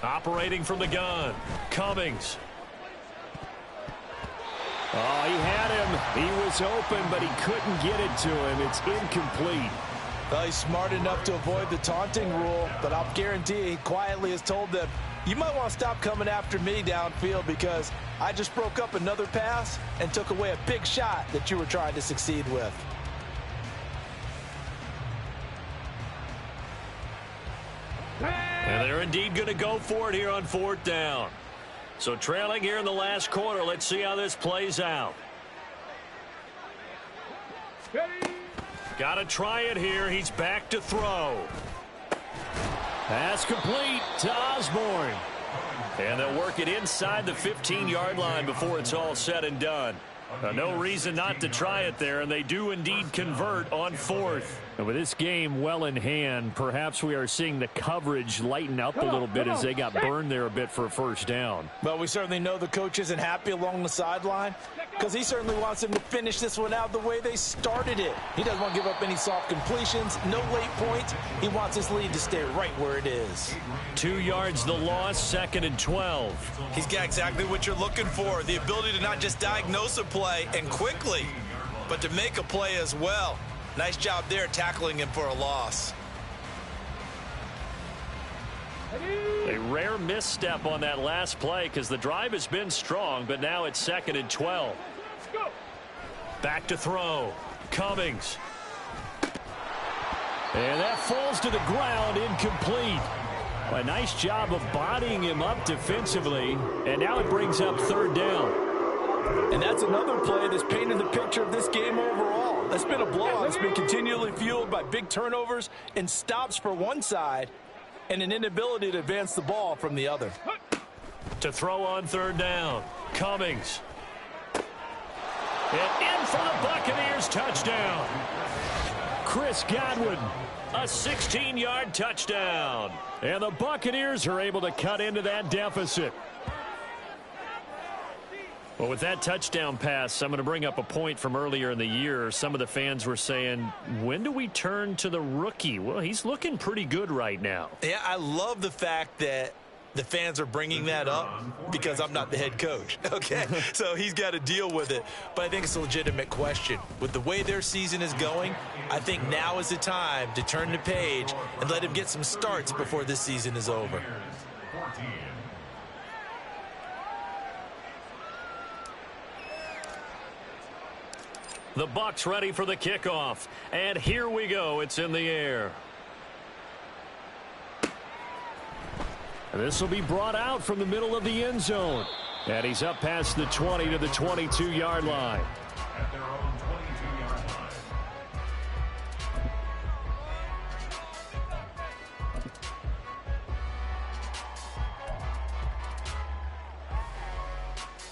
Operating from the gun, Cummings. Oh, he had him. He was open, but he couldn't get it to him. It's incomplete. Well, he's smart enough to avoid the taunting rule, but I'll guarantee he quietly has told them, you might want to stop coming after me downfield because I just broke up another pass and took away a big shot that you were trying to succeed with. And they're indeed going to go for it here on fourth down. So trailing here in the last quarter. Let's see how this plays out. Got to try it here. He's back to throw. Pass complete to Osborne. And they'll work it inside the 15-yard line before it's all said and done. No reason not to try it there, and they do indeed convert on fourth. And with this game well in hand, perhaps we are seeing the coverage lighten up a little bit as they got burned there a bit for a first down. Well, we certainly know the coach isn't happy along the sideline because he certainly wants them to finish this one out the way they started it. He doesn't want to give up any soft completions, no late points. He wants his lead to stay right where it is. 2 yards the loss, 2nd and 12. He's got exactly what you're looking for, the ability to not just diagnose a play and quickly, but to make a play as well. Nice job there tackling him for a loss. A rare misstep on that last play because the drive has been strong, but now it's 2nd and 12. Back to throw. Cummings. And that falls to the ground, incomplete. A nice job of bodying him up defensively, and now it brings up third down. And that's another play that's painted the picture of this game overall. That's been a blowout. It's been continually fueled by big turnovers and stops for one side and an inability to advance the ball from the other. To throw on third down. Cummings. And in for the Buccaneers touchdown. Chris Godwin. A 16-yard touchdown. And the Buccaneers are able to cut into that deficit. Well, with that touchdown pass, I'm going to bring up a point from earlier in the year. Some of the fans were saying, when do we turn to the rookie? Well, he's looking pretty good right now. Yeah, I love the fact that the fans are bringing that up because I'm not the head coach, okay? So he's got to deal with it. But I think it's a legitimate question. With the way their season is going, I think now is the time to turn the page and let him get some starts before this season is over. The Bucs ready for the kickoff. And here we go. It's in the air. This will be brought out from the middle of the end zone. And he's up past the 20 to the 22-yard line. At their own 22-yard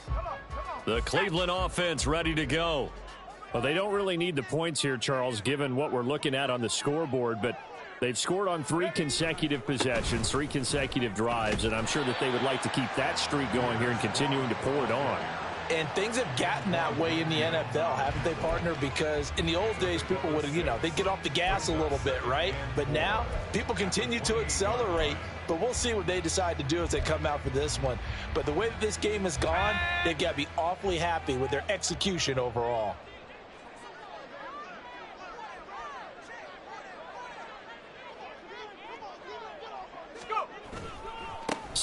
line. The Cleveland offense ready to go. Well, they don't really need the points here, Charles, given what we're looking at on the scoreboard, but they've scored on 3 consecutive possessions, 3 consecutive drives, and I'm sure that they would like to keep that streak going here and continuing to pour it on. And things have gotten that way in the NFL, haven't they, partner? Because in the old days, people would have, they'd get off the gas a little bit, right? But now, people continue to accelerate, but we'll see what they decide to do as they come out for this one. But the way that this game has gone, they've got to be awfully happy with their execution overall.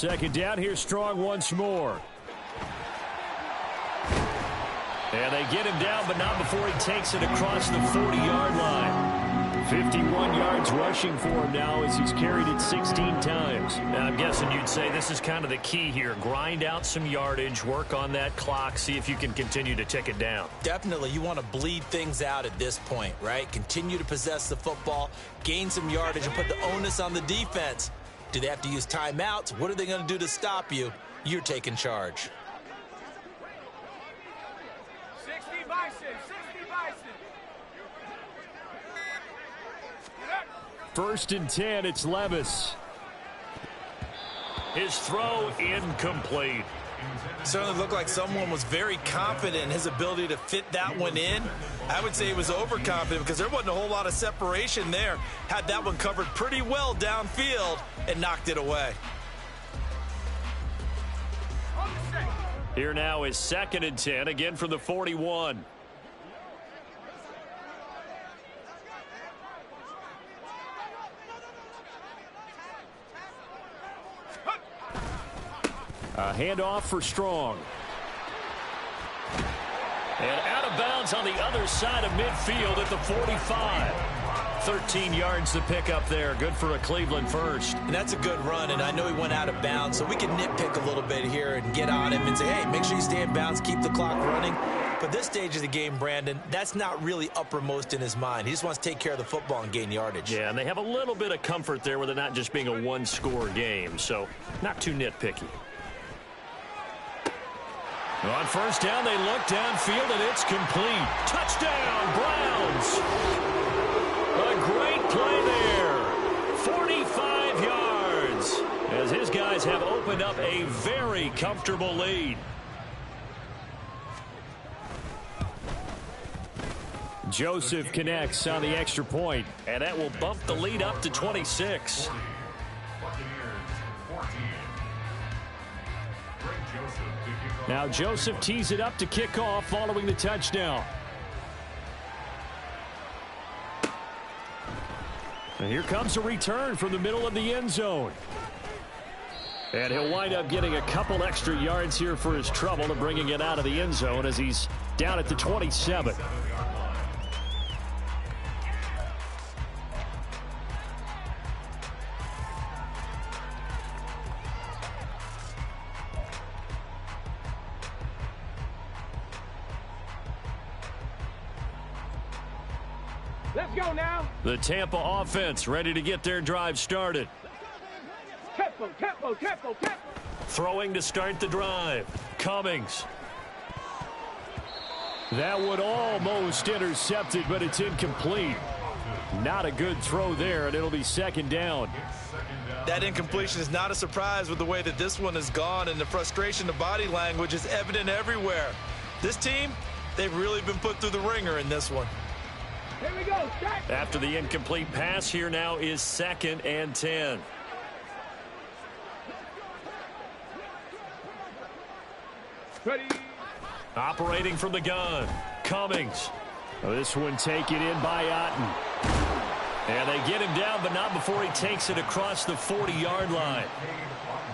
Second down, here's Strong once more. And they get him down, but not before he takes it across the 40-yard line. 51 yards rushing for him now as he's carried it 16 times. Now, I'm guessing you'd say this is kind of the key here. Grind out some yardage, work on that clock, see if you can continue to tick it down. Definitely, you want to bleed things out at this point, right? Continue to possess the football, gain some yardage, and put the onus on the defense. Do they have to use timeouts? What are they going to do to stop you? You're taking charge. 60 Bison, 60 Bison. First and 10, it's Levis. His throw incomplete. Certainly looked like someone was very confident in his ability to fit that one in. I would say he was overconfident because there wasn't a whole lot of separation there. Had that one covered pretty well downfield and knocked it away. Here now is second and 10, again from the 41. A handoff for Strong. And out of bounds on the other side of midfield at the 45. 13 yards to pick up there. Good for a Cleveland first. And that's a good run, and I know he went out of bounds, so we can nitpick a little bit here and get on him and say, hey, make sure you stay in bounds, keep the clock running. But this stage of the game, Brandon, that's not really uppermost in his mind. He just wants to take care of the football and gain yardage. Yeah, and they have a little bit of comfort there with it not just being a one-score game, so not too nitpicky. On first down, they look downfield, and it's complete. Touchdown, Browns! A great play there. 45 yards as his guys have opened up a very comfortable lead. Joseph connects on the extra point, and that will bump the lead up to 26. Now Joseph tees it up to kick off following the touchdown. And here comes a return from the middle of the end zone. And he'll wind up getting a couple extra yards here for his trouble and bringing it out of the end zone as he's down at the 27. Let's go now. The Tampa offense ready to get their drive started. Tempo, tempo, tempo, tempo. Throwing to start the drive. Cummings. That would almost intercepted, but it's incomplete. Not a good throw there, and it'll be second down. That incompletion is not a surprise with the way that this one has gone, and the frustration of body language is evident everywhere. This team, they've really been put through the ringer in this one. Here we go. Start. After the incomplete pass, here now is second and 10. Ready. Operating from the gun. Cummings. This one taken in by Otten. And they get him down, but not before he takes it across the 40-yard line.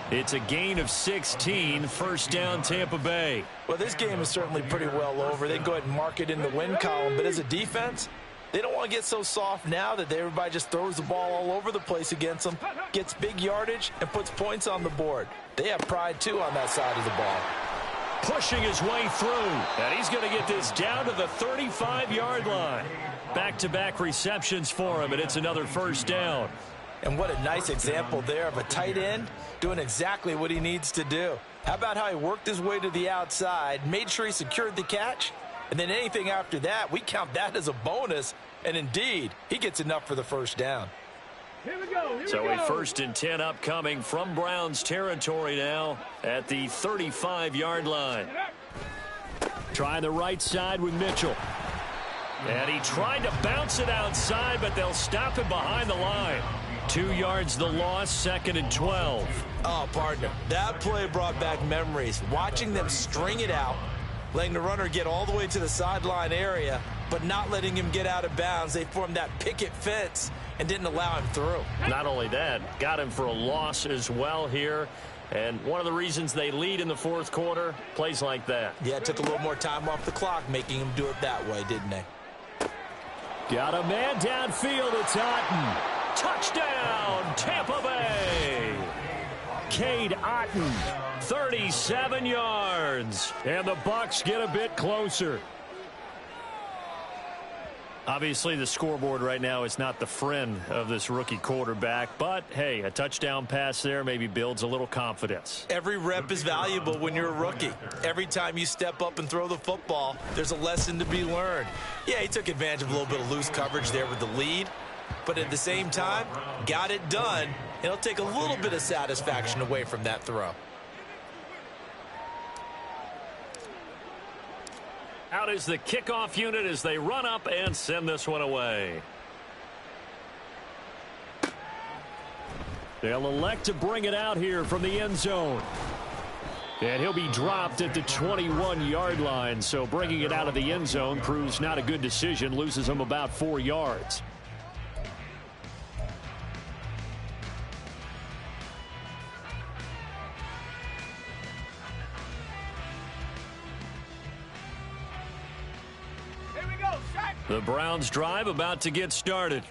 It's a gain of 16, first down Tampa Bay. Well, this game is certainly pretty well over. They can go ahead and mark it in the win column, but as a defense, they don't want to get so soft now that everybody just throws the ball all over the place against them, gets big yardage, and puts points on the board. They have pride, too, on that side of the ball. Pushing his way through, and he's going to get this down to the 35-yard line. Back-to-back receptions for him, and it's another first down. And what a nice example there of a tight end doing exactly what he needs to do. How about how he worked his way to the outside, made sure he secured the catch, and then anything after that, we count that as a bonus. And indeed, he gets enough for the first down. Here we go. Here So we go. a first and 10 upcoming from Browns territory now at the 35-yard line. Trying the right side with Mitchell. And he tried to bounce it outside, but they'll stop him behind the line. 2 yards the loss, second and 12. Oh, partner, that play brought back memories. Watching them string it out, letting the runner get all the way to the sideline area, but not letting him get out of bounds. They formed that picket fence and didn't allow him through. Not only that, got him for a loss as well here. And one of the reasons they lead in the fourth quarter, plays like that. Yeah, it took a little more time off the clock, making him do it that way, didn't they? Got a man downfield. It's Otten. Touchdown, Tampa Bay. Cade Otten, 37 yards. And the Bucs get a bit closer. Obviously, the scoreboard right now is not the friend of this rookie quarterback. But, hey, a touchdown pass there maybe builds a little confidence. Every rep is valuable when you're a rookie. Every time you step up and throw the football, there's a lesson to be learned. Yeah, he took advantage of a little bit of loose coverage there with the lead. But at the same time, got it done. It'll take a little bit of satisfaction away from that throw. Out is the kickoff unit as they run up and send this one away. They'll elect to bring it out here from the end zone. And he'll be dropped at the 21-yard line. So bringing it out of the end zone proves not a good decision. Loses him about 4 yards. The Browns drive about to get started.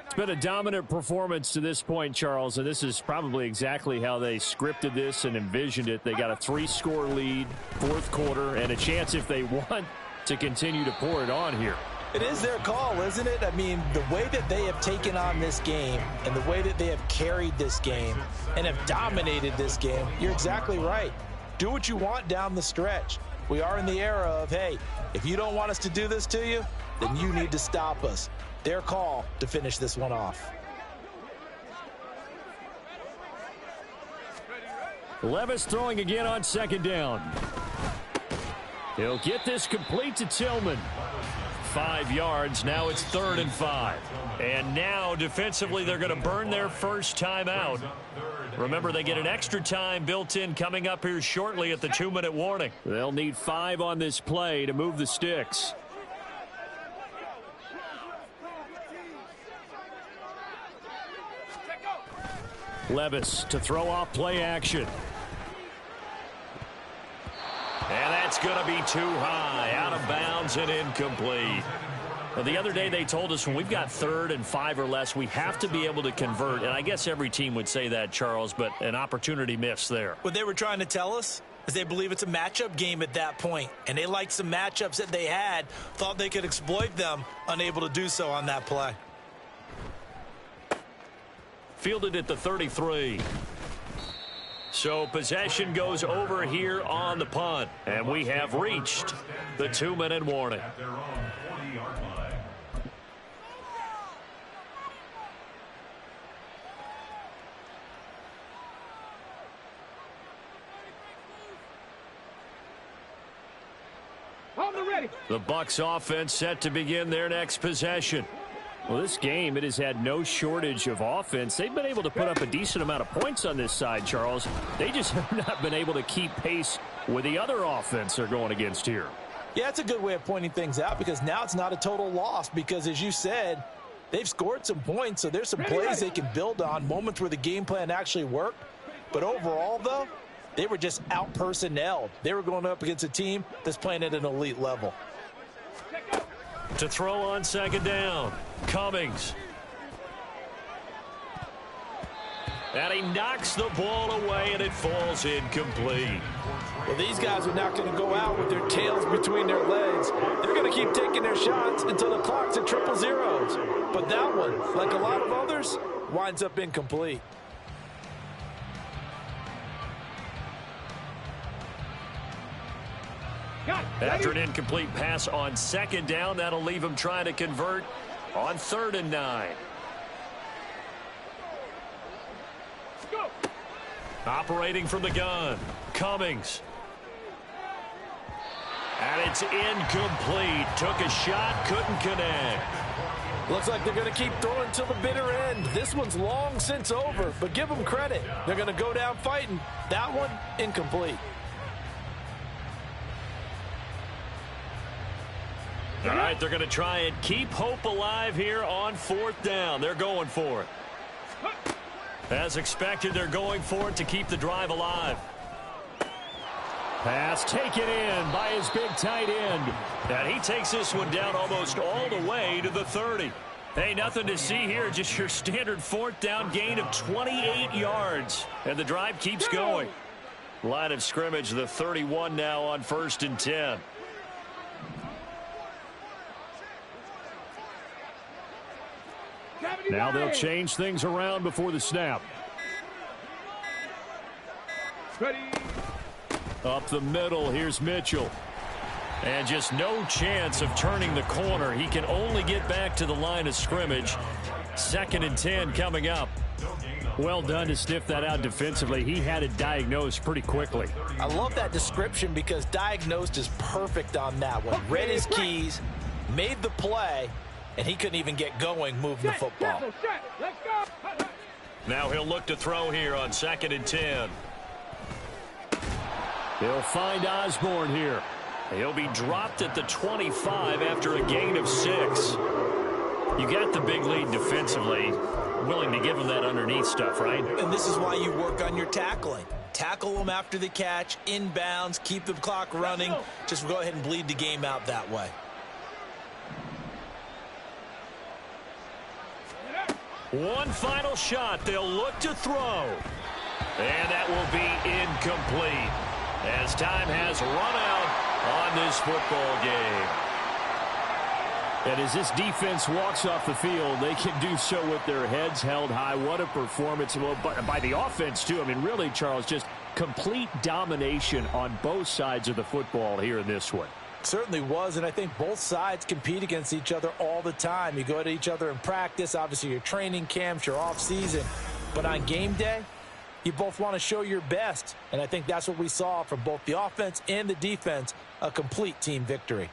It's been a dominant performance to this point, Charles, and this is probably exactly how they scripted this and envisioned it. They got a 3-score lead, fourth quarter, and a chance if they want to continue to pour it on here. It is their call, isn't it? I mean, the way that they have taken on this game and the way that they have carried this game and have dominated this game, you're exactly right. Do what you want down the stretch. We are in the era of, hey, if you don't want us to do this to you, then you need to stop us. Their call to finish this one off. Levis throwing again on second down. He'll get this complete to Tillman. 5 yards. Now it's 3rd and 5. And now defensively they're going to burn their first time out. Remember, they get an extra time built in coming up here shortly at the 2-minute warning. They'll need 5 on this play to move the sticks. Levis to throw off play action. And that's going to be too high, out of bounds and incomplete. Well, the other day they told us when we've got 3rd and 5 or less, we have to be able to convert. And I guess every team would say that, Charles, but an opportunity missed there. What they were trying to tell us is they believe it's a matchup game at that point. And they liked some matchups that they had, thought they could exploit them, unable to do so on that play. Fielded at the 33. So possession goes over here on the punt. And we have reached the 2-minute warning. At their own 40-yard line. On the ready. The Bucs offense set to begin their next possession. Well, this game, it has had no shortage of offense. They've been able to put up a decent amount of points on this side, Charles. They just have not been able to keep pace with the other offense they're going against here. Yeah, it's a good way of pointing things out because now it's not a total loss because, as you said, they've scored some points, so there's some plays they can build on, moments where the game plan actually worked. But overall, though, they were just out-personnelled. They were going up against a team that's playing at an elite level. To throw on second down, Cummings. And he knocks the ball away, and it falls incomplete. Well, these guys are not going to go out with their tails between their legs. They're going to keep taking their shots until the clock's at 000. But that one, like a lot of others, winds up incomplete. After an incomplete pass on second down, that'll leave him trying to convert on 3rd and 9. Go. Operating from the gun, Cummings. And it's incomplete. Took a shot, couldn't connect. Looks like they're going to keep throwing till the bitter end. This one's long since over, but give them credit. They're going to go down fighting. That one, incomplete. All right, they're going to try and keep hope alive here on 4th down. They're going for it. As expected, they're going for it to keep the drive alive. Pass taken in by his big tight end. And he takes this one down almost all the way to the 30. Hey, nothing to see here, just your standard fourth down gain of 28 yards. And the drive keeps going. Line of scrimmage, the 31 now on 1st and 10. Now they'll change things around before the snap. Ready. Up the middle, here's Mitchell. And just no chance of turning the corner. He can only get back to the line of scrimmage. 2nd and 10 coming up. Well done to sniff that out defensively. He had it diagnosed pretty quickly. I love that description because diagnosed is perfect on that one. Read his keys, made the play, and he couldn't even get going moving the football. Let's go. Now he'll look to throw here on 2nd and 10. They'll find Osborne here. He'll be dropped at the 25 after a gain of 6. You got the big lead defensively. Willing to give him that underneath stuff, right? And this is why you work on your tackling. Tackle them after the catch, inbounds, keep the clock running. Just go ahead and bleed the game out that way. One final shot. They'll look to throw. And that will be incomplete as time has run out on this football game. And as this defense walks off the field, they can do so with their heads held high. What a performance. Well, by the offense, too. I mean, really, Charles, just complete domination on both sides of the football here in this one. Certainly was, and I think both sides compete against each other all the time. You go to each other in practice, obviously your training camps, your off-season. But on game day, you both want to show your best. And I think that's what we saw from both the offense and the defense, a complete team victory.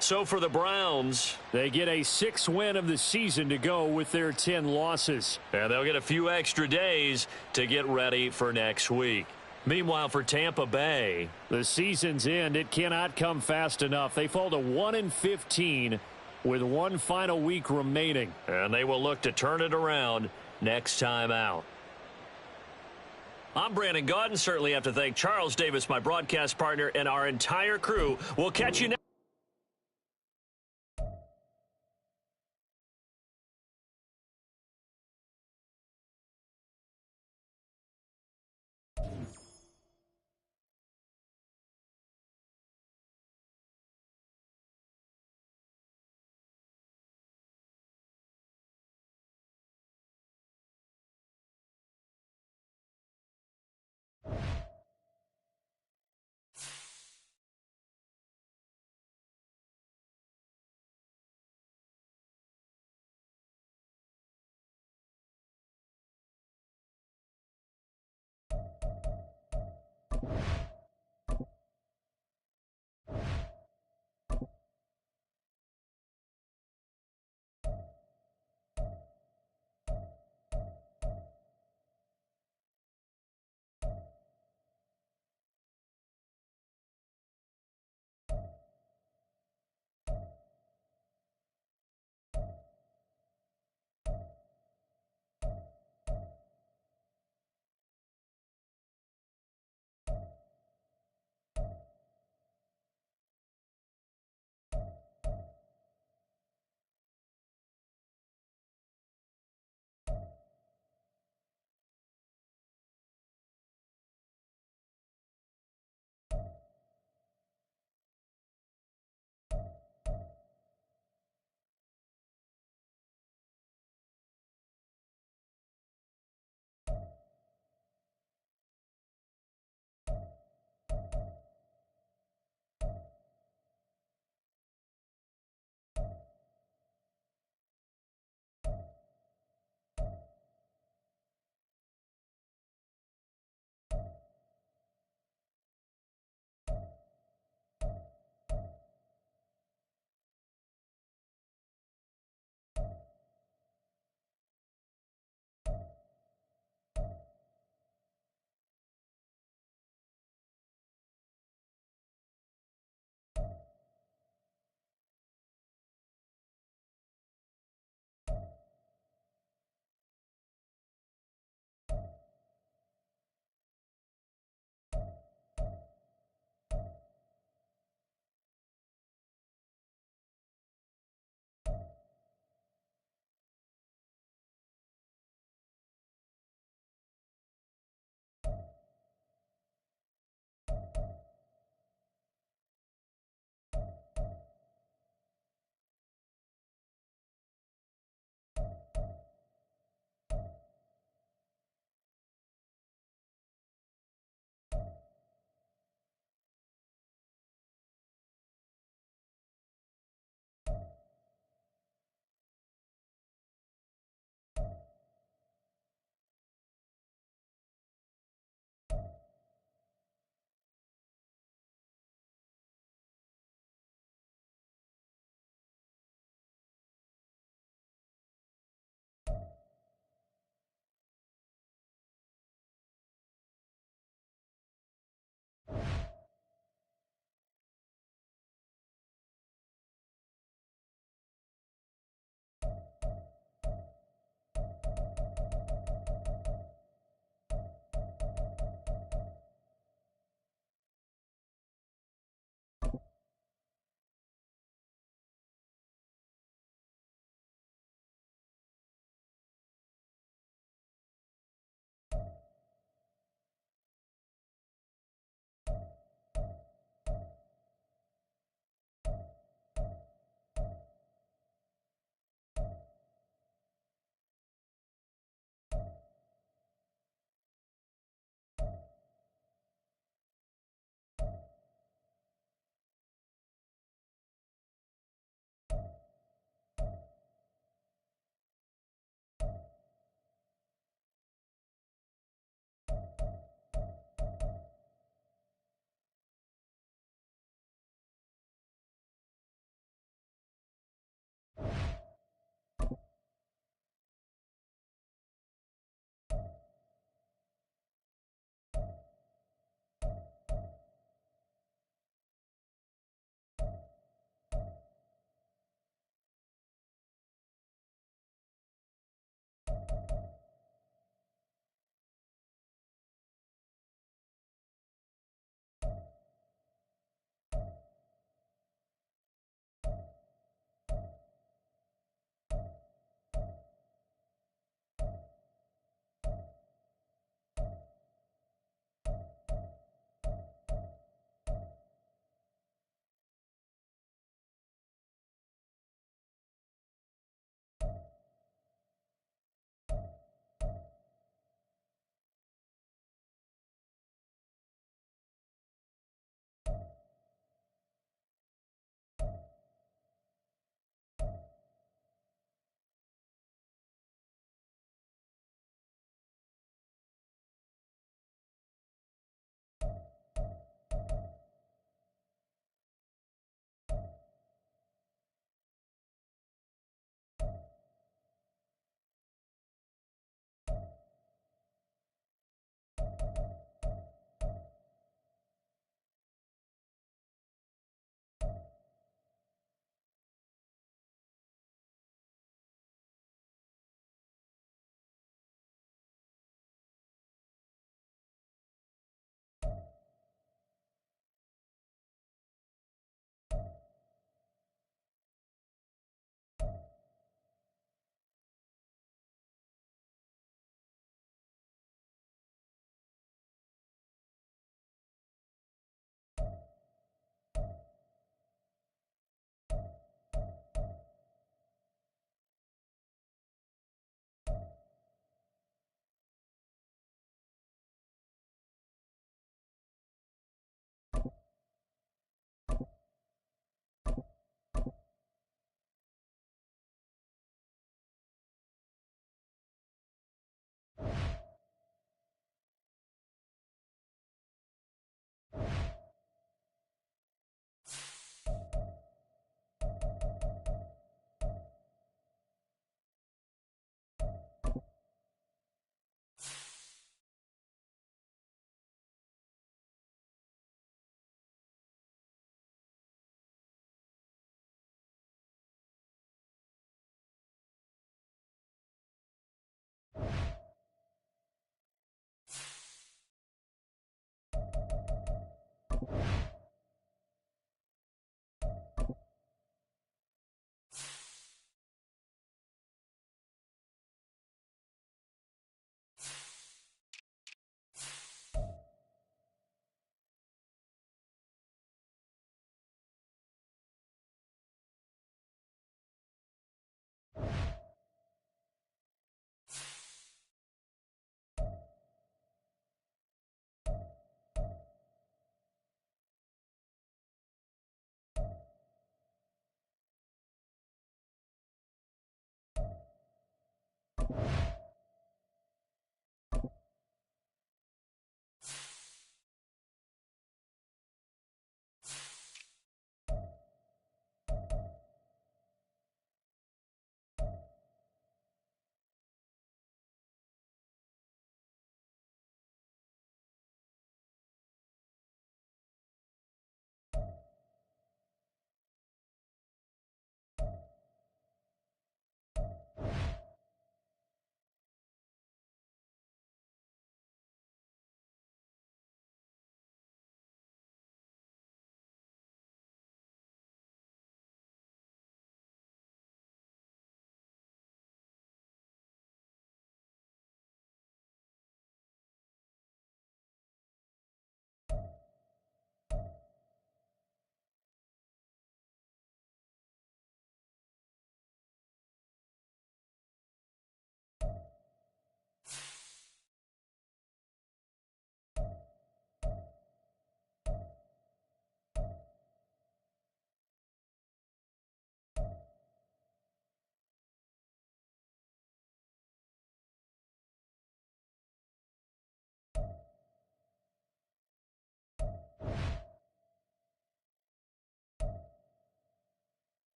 So for the Browns, they get a 6th win of the season to go with their 10 losses. And they'll get a few extra days to get ready for next week. Meanwhile, for Tampa Bay, the season's end. It cannot come fast enough. They fall to 1-15 with one final week remaining. And they will look to turn it around next time out. I'm Brandon Gaudin. Certainly have to thank Charles Davis, my broadcast partner, and our entire crew. We'll catch you next.